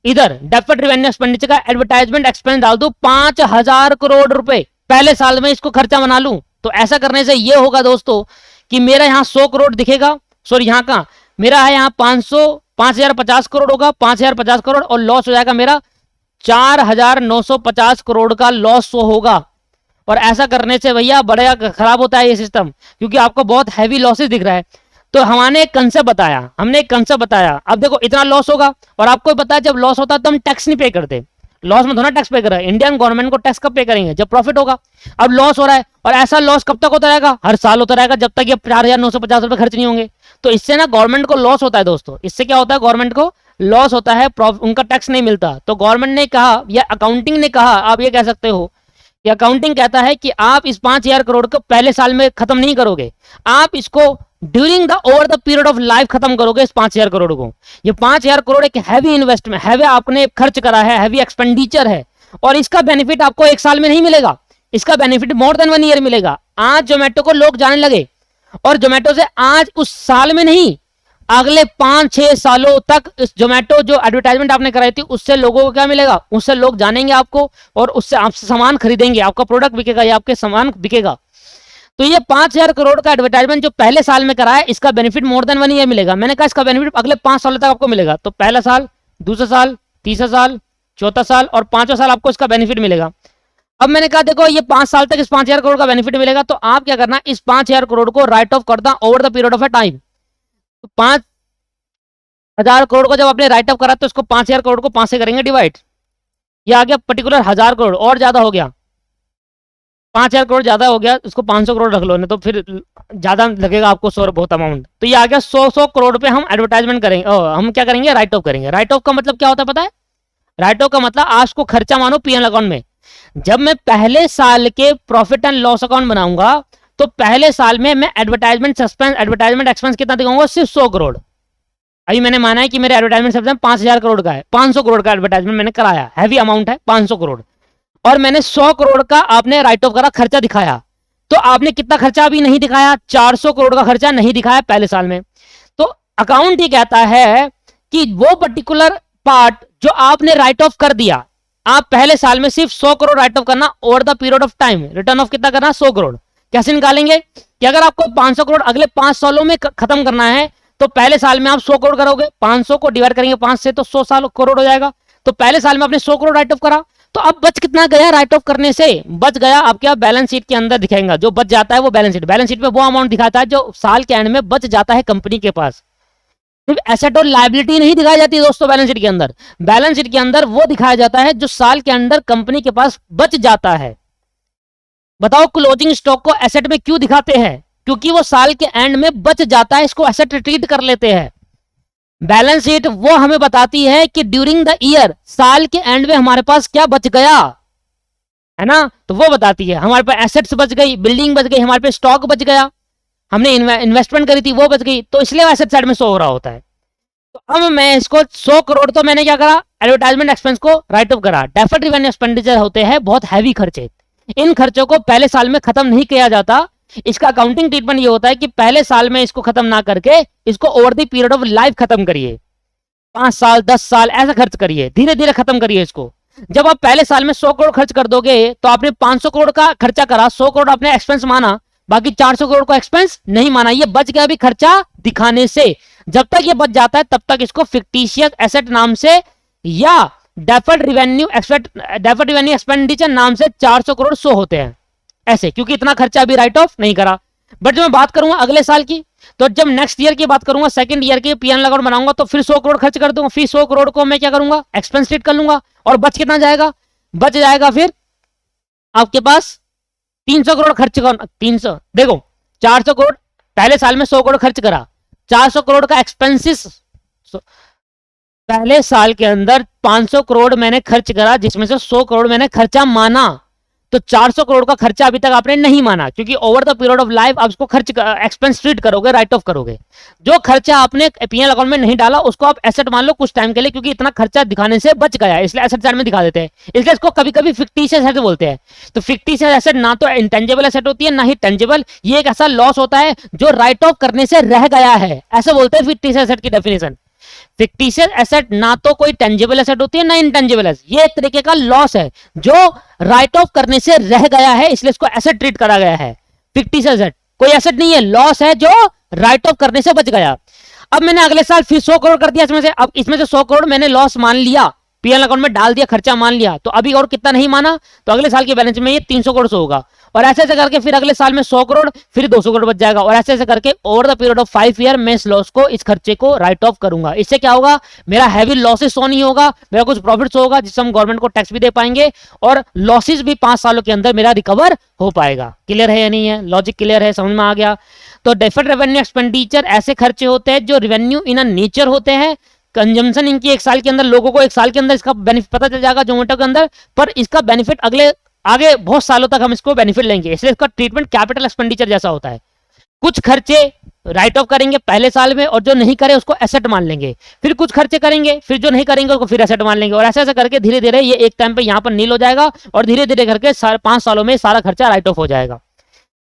इधर, डेफर्ड रेवेन्यू एक्सपेंडिचर का एडवर्टाइजमेंट एक्सपेंस डाल दूं 5,000 करोड़ रुपए पहले साल में इसको खर्चा बना लूं, तो ऐसा करने से ये होगा दोस्तों कि मेरा यहां 100 करोड़ दिखेगा, सॉरी यहां का मेरा है यहां 5,050 करोड़ होगा, 5,050 करोड़, और लॉस हो जाएगा मेरा 4,950 करोड़ का लॉस होगा। और ऐसा करने से भैया बड़ा खराब होता है ये सिस्टम, क्योंकि आपको बहुत हैवी लॉसेस दिख रहा है। तो हमने एक कंसेप्ट बताया, अब देखो इतना लॉस होगा, और आपको पता है जब लॉस होता है तो हम टैक्स नहीं पे करते, लॉस में थोड़ा टैक्स पे कर रहे हैं, इंडियन गवर्नमेंट को टैक्स कब पे करेंगे, जब प्रॉफिट होगा। अब लॉस हो रहा है, और ऐसा लॉस कब तक होता रहेगा, हर साल होता रहेगा, जब तक ये 4,950 रुपए खर्च नहीं होंगे। तो इससे ना गवर्नमेंट को लॉस होता है दोस्तों, इससे क्या होता है, गवर्नमेंट को लॉस होता है, उनका टैक्स नहीं मिलता। तो गवर्नमेंट ने कहा या अकाउंटिंग ने कहा, आप ये कह सकते हो कि अकाउंटिंग कहता है कि आप इस 5,000 करोड़ को पहले साल में खत्म नहीं करोगे, आप इसको during the over the period of life खत्म करोगे इस 5,000 करोड़ को। ये 5,000 करोड़ एक हैवी इन्वेस्टमेंट, हैवी आपने खर्च करा है, हैवी एक्सपेंडिचर है, और इसका बेनिफिट आपको एक साल में नहीं मिलेगा, इसका बेनिफिट मोर देन 1 ईयर मिलेगा। आज जोमेटो को लोग जानने लगे, और जोमेटो से आज उस साल में नहीं, अगले 5-6 सालों तक इस जोमेटो जो एडवर्टाइजमेंट आपने कराई थी उससे लोगों को क्या मिलेगा, उससे लोग जानेंगे आपको, और उससे आपसे सामान खरीदेंगे, आपका प्रोडक्ट बिकेगा या आपके सामान बिकेगा। तो ये 5,000 करोड़ का एडवर्टाइजमेंट जो पहले साल में कराया, इसका बेनिफिट मोर देन 1 ईयर मिलेगा। मैंने कहा इसका बेनिफिट अगले 5 सालों तक आपको मिलेगा। तो पहला साल, दूसरा साल, तीसरा साल, चौथा साल और 5वां साल आपको इसका बेनिफिट मिलेगा। अब मैंने कहा देखो ये 5 साल तक इस 5,000 करोड़ का बेनिफिट मिलेगा, तो आप क्या करना, इस 5,000 करोड़ को राइट ऑफ करना over the period of A time. तो 5,000 करोड़ को जब आपने राइट ऑफ करा तो इसको 5,000 करोड़ को 5 से करेंगे डिवाइड, ये आ गया पर्टिकुलर 1,000 करोड़, और ज्यादा हो गया 5,000 करोड़ ज्यादा हो गया, इसको 500 करोड़ रख लो, नहीं तो फिर ज्यादा लगेगा आपको बहुत अमाउंट। तो ये आ गया 100 करोड़ पे हम एडवर्टाइजमेंट करेंगे, हम क्या करेंगे, राइट ऑफ करेंगे। राइट ऑफ का मतलब क्या होता है पता है, राइट ऑफ का मतलब आज को खर्चा मानो पीएनएल अकाउंट में। जब मैं पहले साल के प्रॉफिट एंड लॉस अकाउंट बनाऊंगा तो पहले साल में मैं एडवर्टाइजमेंट एक्सपेंस कितना दिखाऊंगा, सिर्फ 100 करोड़। अभी मैंने माना है कि मेरे एडवर्टाइजमेंट एक्सपेंस 5,000 करोड़ का है, 500 करोड़ का एडवर्टाइजमेंट मैंने कराया, हैवी अमाउंट है 500 करोड़, और मैंने 100 करोड़ का आपने राइट ऑफ करा, खर्चा दिखाया। तो आपने कितना खर्चा अभी नहीं दिखाया, 400 करोड़ का खर्चा नहीं दिखाया पहले साल में। तो अकाउंट ही कहता है कि वो पर्टिकुलर पार्ट जो आपने राइट ऑफ कर दिया, आप पहले साल में सिर्फ 100 करोड़ राइट ऑफ करना over the period of time, return of कितना करना, 100 करोड़। कैसे निकालेंगे कि अगर आपको 500 करोड़ अगले 5 सालों में खत्म करना है, तो पहले साल में आप 100 करोड़ करोगे, 500 को डिवाइड करेंगे 5 से तो 100 साल करोड़ हो जाएगा। तो पहले साल में आपने 100 करोड़ राइट ऑफ करा, तो अब बच कितना गया राइट ऑफ करने से, बच गया आपके बैलेंस शीट के अंदर दिखाएगा, जो बच जाता है वो बैलेंस शीट में वो अमाउंट दिखाता है जो साल के एंड में बच जाता है कंपनी के पास। सिर्फ एसेट और लायबिलिटी नहीं दिखाई जाती दोस्तों बैलेंस शीट के अंदर, बैलेंस शीट के अंदर वो दिखाया जाता है जो साल के अंदर कंपनी के पास बच जाता है। बताओ क्लोजिंग स्टॉक को एसेट में क्यों दिखाते हैं, क्योंकि वो साल के एंड में बच जाता है, इसको एसेट ट्रीट कर लेते हैं। बैलेंस शीट वो हमें बताती है कि ड्यूरिंग द ईयर, साल के एंड में हमारे पास क्या बच गया है ना, तो वो बताती है हमारे पास एसेट्स बच गई, बिल्डिंग बच गई, हमारे पास स्टॉक बच गया, हमने इन्वेस्टमेंट करी थी वो बच गई, तो इसलिए एसेट साइड में शो हो रहा होता है। तो अब मैं इसको 100 करोड़ तो मैंने क्या करा, एडवर्टाइजमेंट एक्सपेंस को राइट ऑफ करा। डेफर्ड रेवेन्यू एक्सपेंडिचर होते हैं बहुत हैवी खर्चे, इन खर्चों को पहले साल में खत्म नहीं किया जाता। इसका अकाउंटिंग ट्रीटमेंट ये होता है कि पहले साल में इसको खत्म ना करके इसको over the period of life खत्म करिए, 5 साल 10 साल ऐसा खर्च करिए, धीरे धीरे खत्म करिए इसको। जब आप पहले साल में 100 करोड़ खर्च कर दोगे तो आपने 500 करोड़ का खर्चा करा, 100 करोड़ आपने एक्सपेंस माना, बाकी 400 करोड़ को एक्सपेंस नहीं माना, ये बच गया अभी खर्चा दिखाने से। जब तक ये बच जाता है तब तक इसको फिक्टिशियस एसेट नाम से या डेफर्ड रेवेन्यू एक्सपेंडिचर नाम से 400 करोड़ शो होते हैं ऐसे, क्योंकि इतना खर्चा अभी राइट ऑफ नहीं करा। बट जब मैं बात करूंगा अगले साल की, तो जब नेक्स्ट ईयर की बात करूंगा, सेकंड ईयर की पीएनएल अकाउंट बनाऊंगा, तो फिर 100 करोड़ खर्च कर दूंगा, फिर 100 करोड़ को मैं क्या करूंगा, एक्सपेंस ट्रीट कर लूंगा, और बच कितना जाएगा, बच जाएगा फिर आपके पास 300 करोड़ खर्च कर, 300 देखो 400 करोड़ पहले साल में 100 करोड़ खर्च करा, 400 करोड़ का एक्सपेंसिस पहले साल के अंदर 500 करोड़ मैंने खर्च करा, जिसमें से 100 करोड़ मैंने खर्चा माना, तो 400 करोड़ का खर्चा अभी तक आपने नहीं माना, क्योंकि over the period of life आप उसको खर्च एक्सपेंस ट्रीट करोगे, राइट ऑफ करोगे। जो खर्चा आपने पीएल अकाउंट में नहीं डाला उसको आप एसेट मान लो कुछ टाइम के लिए, क्योंकि इतना खर्चा दिखाने से बच गया, इसलिए एसेट साइड में दिखा देते हैं। इसलिए इसको कभी कभी फिक्टिशियस एसेट बोलते हैं। तो फिक्टिशियस एसेट ना तो इंटेंजिबल एसेट होती है ना ही टेंजिबल, ये एक ऐसा लॉस होता है जो राइट ऑफ करने से रह गया है, ऐसे बोलते हैं फिक्टिशियस एसेट की डेफिनेशन। फिक्टिशियस एसेट ना तो कोई टेंजिबल एसेट होती है ना इंटेंजिबल एसेट, ये एक तरीके का लॉस है जो राइट ऑफ करने से रह गया है, इसलिए इसको एसेट ट्रीट करा गया है। फिक्टिशियस एसेट कोई एसेट नहीं है, लॉस है जो राइट ऑफ करने से बच गया। अब मैंने अगले साल फिर 100 करोड़ कर दिया इसमें से, अब इसमें से 100 करोड़ मैंने लॉस मान लिया, पीएल अकाउंट में डाल दिया, खर्चा मान लिया, तो अभी और कितना नहीं माना, तो अगले साल के बैलेंस में ये 300 करोड़ से होगा, और ऐसे ऐसे करके फिर अगले साल में 100 करोड़, फिर 200 करोड़ बच जाएगा, और ऐसे ऐसे करके over the period of 5 year मैं इस लॉस को, इस खर्चे को राइट ऑफ करूंगा। इससे क्या होगा, मेरा हैवी लॉसेस शो नहीं होगा, मेरा कुछ प्रॉफिट्स होगा जिससे हम गवर्नमेंट को टैक्स भी दे पाएंगे, और लॉसेस भी 5 सालों के अंदर मेरा रिकवर हो पाएगा। क्लियर है या नहीं है, लॉजिक क्लियर है, समझ में आ गया। तो डेफर्ड रेवेन्यू एक्सपेंडिचर ऐसे खर्चे होते हैं जो रेवेन्यू इन नेचर होते हैं, कंजम्पशन इनकी एक साल के अंदर, लोगों को एक साल के अंदर इसका बेनिफिट पता चल जाएगा जोमेटो के अंदर, पर इसका बेनिफिट अगले आगे बहुत सालों तक हम इसको बेनिफिट लेंगे, इसलिए इसका ट्रीटमेंट कैपिटल एक्सपेंडिचर जैसा होता है। कुछ खर्चे राइट ऑफ करेंगे पहले साल में, और जो नहीं करे उसको एसेट मान लेंगे, फिर कुछ खर्चे करेंगे, फिर जो नहीं करेंगे उसको फिर एसेट मान लेंगे, और ऐसे ऐसे करके धीरे धीरे ये एक टाइम पे यहाँ पर नील हो जाएगा, और धीरे धीरे करके 5 सालों में सारा खर्चा राइट ऑफ हो जाएगा।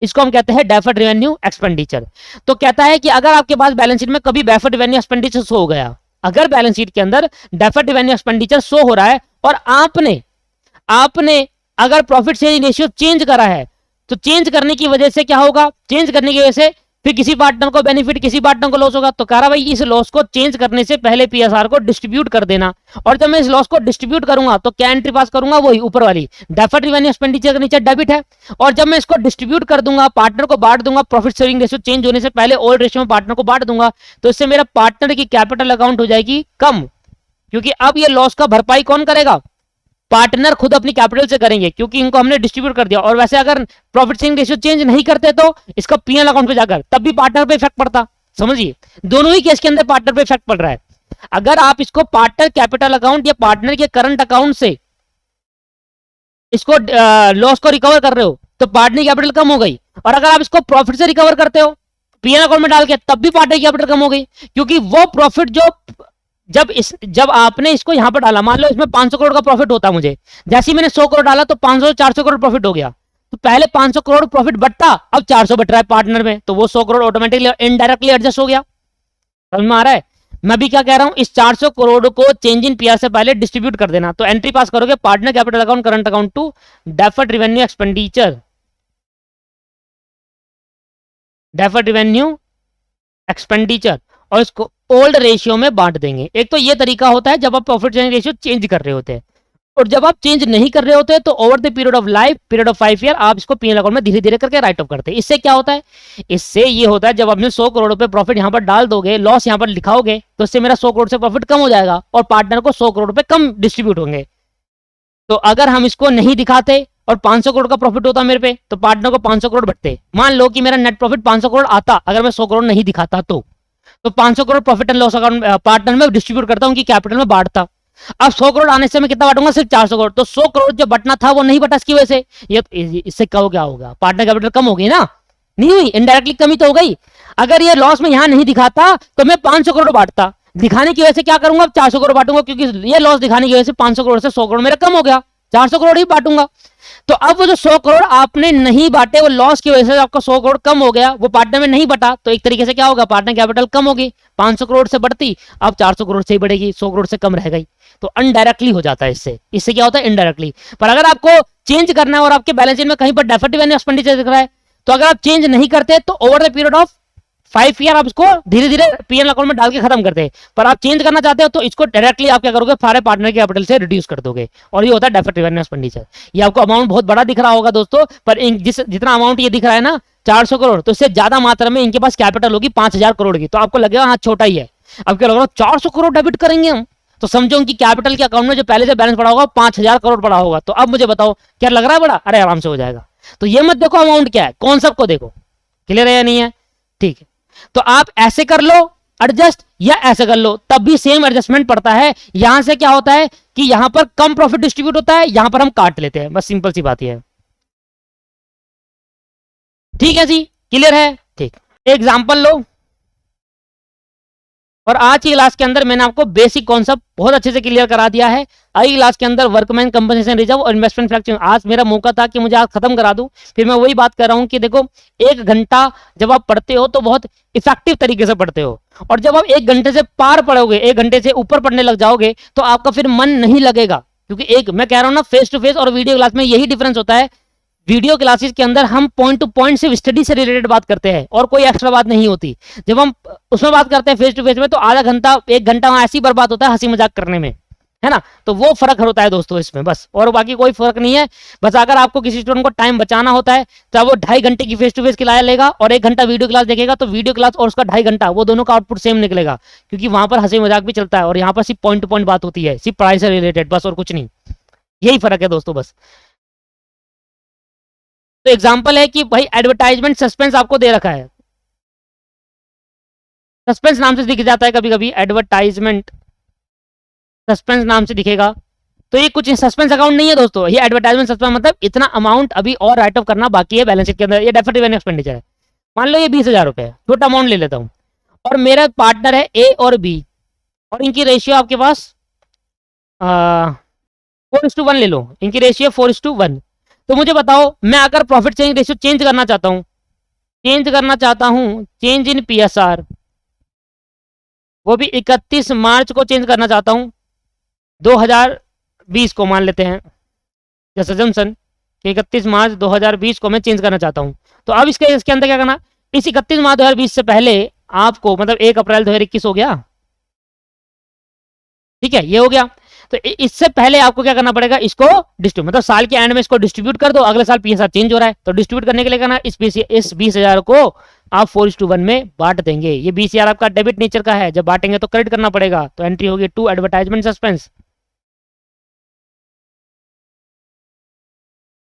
इसको हम कहते हैं डेफर्ड रेवेन्यू एक्सपेंडिचर। तो कहता है कि अगर आपके पास बैलेंस शीट में कभी डेफर्ड रेवेन्यू एक्सपेंडिचर शो हो गया, अगर बैलेंस शीट के अंदर डेफर्ड रेवेन्यू एक्सपेंडिचर शो हो रहा है और आपने अगर प्रॉफिट शेयरिंग रेशियो चेंज करा है, तो चेंज करने की वजह से क्या होगा, चेंज करने की वजह से फिर किसी पार्टनर को बेनिफिट, किसी पार्टनर को लॉस होगा। तो कह रहा भाई इस लॉस को चेंज करने से पहले पीएसआर को डिस्ट्रीब्यूट कर देना, और जब मैं इस लॉस को डिस्ट्रीब्यूट करूंगा तो क्या एंट्री पास करूंगा, वही ऊपर वाली डेफर्ड रेवेन्यू एक्सपेंडिचर के नीचे डेबिट है, और जब मैं इसको डिस्ट्रीब्यूट कर दूंगा, पार्टनर को बांट दूंगा, प्रॉफिट शेयरिंग रेशियो चेंज होने से पहले ओल्ड रेशियो में पार्टनर को बांट दूंगा, तो इससे मेरा पार्टनर की कैपिटल अकाउंट हो जाएगी कम, क्योंकि अब ये लॉस का भरपाई कौन करेगा, पार्टनर खुद अपनी कैपिटल से करेंगे, क्योंकि इनको हमने डिस्ट्रीब्यूट कर दिया। और वैसे अगर प्रॉफिट शेयरिंग रेशियो चेंज नहीं करते तो इसका पीएल अकाउंट पे जाकर तब भी पार्टनर पे इफेक्ट पड़ता। समझिए, दोनों ही केस के अंदर पार्टनर पे इफेक्ट पड़ रहा है। अगर आप इसको पार्टनर कैपिटल अकाउंट या पार्टनर के करंट अकाउंट से इसको लॉस को रिकवर कर रहे हो तो पार्टनर कैपिटल कम हो गई, और अगर आप इसको प्रॉफिट से रिकवर करते हो पीएल अकाउंट में डाल के, तब भी पार्टनर कैपिटल कम हो गई, क्योंकि वो प्रॉफिट जो जब आपने इसको यहां पर डाला, मान लो इसमें 500 करोड़ का प्रॉफिट होता मुझे, जैसे ही मैंने 100 करोड़ डाला तो 500 400 करोड़ प्रॉफिट हो गया, तो पहले 500 करोड़ प्रॉफिट बटता, अब 400 बट रहा है पार्टनर में, तो वो 100 करोड़ ऑटोमेटिकली इनडायरेक्टली एडजस्ट हो गया। समझ में आ रहा है, मैं भी क्या कह रहा हूं, इस 400 करोड़ को चेंज इन पीआर से पहले डिस्ट्रीब्यूट कर देना, तो एंट्री पास करोगे partner capital account current account to deferred revenue expenditure, deferred revenue expenditure, और इसको ओल्ड रेशियो में बांट देंगे। एक तो ये तरीका होता है जब आप प्रॉफिट शेयरिंग रेशियो चेंज कर रहे होते हैं, और जब आप चेंज नहीं कर रहे होते तो over the period of life, period of 5 year, आप इसको पीएल अकाउंट में धीरे धीरे करके राइट ऑफ करते हैं। इससे क्या होता है, इससे ये होता है जब आपने 100 करोड़ रुपए प्रॉफिट यहां पर डाल दोगे, लॉस यहां पर लिखाओगे, तो इससे मेरा 100 करोड़ से प्रॉफिट कम हो जाएगा और पार्टनर को 100 करोड़ रुपए कम डिस्ट्रीब्यूट होंगे। तो अगर हम इसको नहीं दिखाते और 500 करोड़ का प्रॉफिट होता मेरे पे, तो पार्टनर को 500 करोड़ बटते। मान लो कि मेरा नेट प्रॉफिट 500 करोड़ आता, अगर मैं 100 करोड़ नहीं दिखाता तो 500 crore profit and loss account partner में डिस्ट्रीब्यूट करता, उनकी कैपिटल में बांटता। अब 100 करोड़ आने से मैं कितना बांटूंगा, सिर्फ 400 करोड़, तो 100 करोड़ जो बटना था वो नहीं बटा इसकी वजह से, ये इससे क्या होगा, पार्टनर कैपिटल कम हो गई ना, नहीं हुई, इनडायरेक्टली कमी तो हो गई। अगर ये लॉस में यहां नहीं दिखाता तो मैं 500 करोड़ बांटता, दिखाने की वजह से क्या करूंगा, 400 करोड़ बांटूंगा, क्योंकि ये लॉस दिखाने की वजह से 500 करोड़ से 100 करोड़ मेरा कम हो गया, 400 करोड़ ही बांटूंगा। तो अब वो जो 100 करोड़ आपने नहीं बांटे, वो लॉस की वजह से आपका 100 करोड़ कम हो गया, वो पार्टनर में नहीं बटा, तो एक तरीके से क्या होगा, पार्टनर कैपिटल कम होगी, 500 करोड़ से बढ़ती, अब 400 करोड़ से ही बढ़ेगी, 100 करोड़ से कम रह गई, तो अनडायरेक्टली हो जाता है। इससे क्या होता है, इनडायरेक्टली। पर अगर आपको चेंज करना है और आपके बैलेंस शीट में कहीं पर डेफर्ड रेवेन्यू एक्सपेंडिचर दिख रहा है, तो अगर आप चेंज नहीं करते तो over the period of 5 year आप इसको धीरे धीरे पीएल अकाउंट में डाल के खत्म करते हैं। पर आप चेंज करना चाहते हो तो इसको डायरेक्टली आप क्या करोगे, सारे पार्टनर के कैपिटल से रिड्यूस कर दोगे, और ये होता है डेफर्ड रेवेन्यू एक्सपेंडिचर। ये आपको अमाउंट बहुत बड़ा दिख रहा होगा दोस्तों, पर जितना अमाउंट ये दिख रहा है ना 400 करोड़, तो इससे ज्यादा मात्रा में इनके पास कैपिटल होगी 5000 करोड़ की, तो आपको लगेगा हाँ छोटा ही है। अब क्या लग रहा है 400 करोड़ डेबिट करेंगे हम, तो समझो उनकी कैपिटल के अकाउंट में जो पहले से बैलेंस पड़ा होगा 5,000 करोड़ पड़ा होगा। तो अब मुझे बताओ क्या लग रहा है बड़ा? अरे आराम से हो जाएगा। तो ये मत देखो अमाउंट क्या है, कॉन्सेप्ट को देखो। क्लियर है या नहीं है? ठीक है, तो आप ऐसे कर लो एडजस्ट या ऐसे कर लो, तब भी सेम एडजस्टमेंट पड़ता है। यहां से क्या होता है कि यहां पर कम प्रॉफिट डिस्ट्रीब्यूट होता है, यहां पर हम काट लेते हैं, बस सिंपल सी बात यह है। ठीक है जी, क्लियर है? ठीक, एग्जाम्पल लो। और आज की क्लास के अंदर मैंने आपको बेसिक कॉन्सेप्ट बहुत अच्छे से क्लियर करा दिया है। अगली क्लास के अंदर वर्कमैन कंपनसेशन रिजर्व और इन्वेस्टमेंट फ्लैक्चुएशन, आज मेरा मौका था कि मुझे आज खत्म करा दूं। फिर मैं वही बात कर रहा हूं कि देखो 1 घंटा जब आप पढ़ते हो तो बहुत इफेक्टिव तरीके से पढ़ते हो, और जब आप 1 घंटे से पार पढ़ोगे, 1 घंटे से ऊपर पढ़ने लग जाओगे तो आपका फिर मन नहीं लगेगा। क्योंकि एक मैं कह रहा हूं ना, फेस टू फेस और वीडियो क्लास में यही डिफरेंस होता है। वीडियो क्लासेस के अंदर हम पॉइंट टू पॉइंट सिर्फ स्टडी से रिलेटेड बात करते हैं और कोई एक्स्ट्रा बात नहीं होती। जब हम उसमें बात करते हैं फेस टू फेस में, तो आधा घंटा 1 घंटा वहां ऐसी बर्बाद होता है हंसी मजाक करने में, है ना। तो वो फर्क होता है दोस्तों इसमें, बस, और बाकी कोई फर्क नहीं है। बस अगर आपको किसी स्टूडेंट को टाइम बचाना होता है तो वो 2.5 घंटे की फेस टू फेस क्लास लेगा और 1 घंटा वीडियो क्लास देखेगा, तो वीडियो क्लास और उसका 2.5 घंटा, वो दोनों का आउटपुट सेम निकलेगा, क्योंकि वहां पर हंसी मजाक भी चलता है और यहाँ पर सिर्फ पॉइंट टू पॉइंट बात होती है, सिर्फ पढ़ाई से रिलेटेड, बस, और कुछ नहीं। यही फर्क है दोस्तों, बस। तो एग्जांपल है कि भाई एडवर्टाइजमेंट सस्पेंस आपको दे रखा है, सस्पेंस नाम से दिख जाता है कभी कभी, एडवर्टाइजमेंट सस्पेंस नाम से दिखेगा। तो ये कुछ सस्पेंस अकाउंट नहीं है दोस्तों, ये एडवर्टाइजमेंट सस्पेंस मतलब इतना अमाउंट अभी और राइट ऑफ करना बाकी है बैलेंस शीट के अंदर, ये डेफिनेट रेवेन्यू एक्सपेंडिचर है। मान लो ये 20,000 रुपए है, छोटा अमाउंट ले लेता हूँ, और मेरा पार्टनर है ए और बी, और इनकी रेशियो आपके पास 4:1 ले लो, इनकी रेशियो 4:1। तो मुझे बताओ, मैं अगर प्रॉफिट शेयरिंग रेशियो चेंज करना चाहता हूं, चेंज इन पीएसआर, वो भी 31 मार्च को चेंज करना चाहता हूं, 2020 को मान लेते हैं जैसे जमसन, 31 मार्च 2020 को मैं चेंज करना चाहता हूं। तो अब इसके अंदर क्या करना, इस 31 मार्च 2020 से पहले आपको, मतलब 1 अप्रैल 2021 हो गया, ठीक है, ये हो गया। तो इससे पहले आपको क्या करना पड़ेगा, इसको डिस्ट्रीब्यूट, मतलब साल के एंड में इसको डिस्ट्रीब्यूट कर दो। अगले साल पीएसआर चेंज हो रहा है, तो डिस्ट्रीब्यूट करने के लिए करना, इस 20,000 को आप 4:1 में बांट देंगे। ये 20,000 आपका डेबिट नेचर का है, जब बांटेंगे तो क्रेडिट करना पड़ेगा। तो एंट्री होगी 2 एडवर्टाइजमेंट सस्पेंस।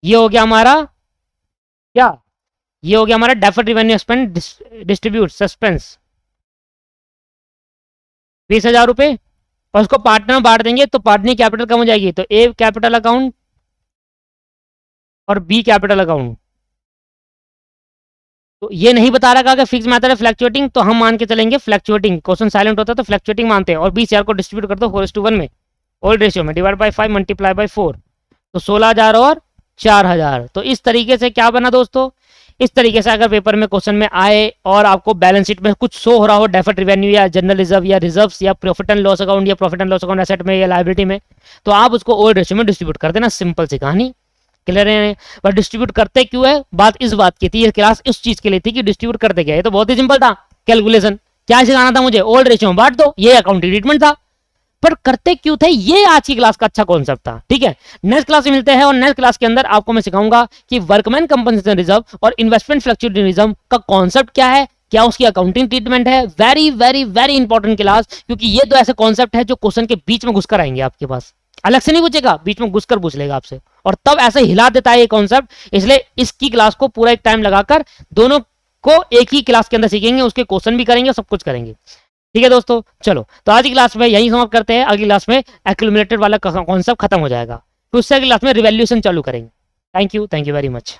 ये हो गया हमारा क्या, ये हो गया हमारा deferred revenue expense distribute suspense, 20,000 रुपए, और उसको पार्टनर में बांट देंगे तो पार्टनर कैपिटल कम हो जाएगी। तो ए कैपिटल अकाउंट और बी कैपिटल अकाउंट। तो ये नहीं बता रहा कि फिक्स मेथड है फ्लैक्चुएटिंग, तो हम मान के चलेंगे फ्लैक्चुएटिंग, क्वेश्चन साइलेंट होता है तो फ्लैक्चुएटिंग मानते हैं, और 20,000 को डिस्ट्रीब्यूट कर दो 4:1 में ओल्ड रेशियो में, डिवाइड बाय 5 मल्टीप्लाई बाय 4, तो 16,000 और 4,000। तो इस तरीके से क्या बना दोस्तों, इस तरीके से अगर पेपर में क्वेश्चन में आए और आपको बैलेंस शीट में कुछ शो हो रहा हो, डेफर्ड रेवेन्यू या जनरल रिजर्व या रिजर्व्स या प्रॉफिट एंड लॉस अकाउंट या profit and loss account asset में या लायबिलिटी में, तो आप उसको ओल्ड रेशियो में डिस्ट्रीब्यूट कर देना, सिंपल सी कहानी। क्लियर है? पर डिस्ट्रीब्यूट करते क्यों है, बात इस बात की थी, ये क्लास इस चीज के लिए थी कि डिस्ट्रीब्यूट करते क्या है। तो बहुत ही सिंपल था कैलकुलेशन, क्या सिखाना था मुझे, ओल्ड रेशियो में बांट दो, ये अकाउंटिंग ट्रीटमेंट था। पर करते क्यों थे, ये आज की क्लास का अच्छा कॉन्सेप्ट था। ठीक है, नेक्स्ट क्लास में मिलते हैं, और नेक्स्ट क्लास के अंदर आपको मैं सिखाऊंगा कि वर्कमैन कंपनसेशन रिजर्व और इन्वेस्टमेंट फ्लक्चुएटिंग रिजर्व का कॉन्सेप्ट क्या है, क्या उसकी अकाउंटिंग ट्रीटमेंट है। Very very very important class, क्योंकि ये तो ऐसे कॉन्सेप्ट है जो क्वेश्चन के बीच में घुसकर आएंगे आपके पास, अलग से नहीं पूछेगा, बीच में घुसकर पूछ लेगा आपसे, और तब ऐसे हिला देता है ये कॉन्सेप्ट। इसलिए इसकी क्लास को पूरा एक टाइम लगाकर दोनों को एक ही क्लास के अंदर सीखेंगे, उसके क्वेश्चन भी करेंगे, सब कुछ करेंगे। ठीक है दोस्तों, चलो तो आज की क्लास में यही समाप्त करते हैं। अगली क्लास में एक्यूमुलेटेड वाला कॉन्सेप्ट खत्म हो जाएगा, फिर उससे अगली क्लास में रिवैल्यूएशन चालू करेंगे। Thank you very much.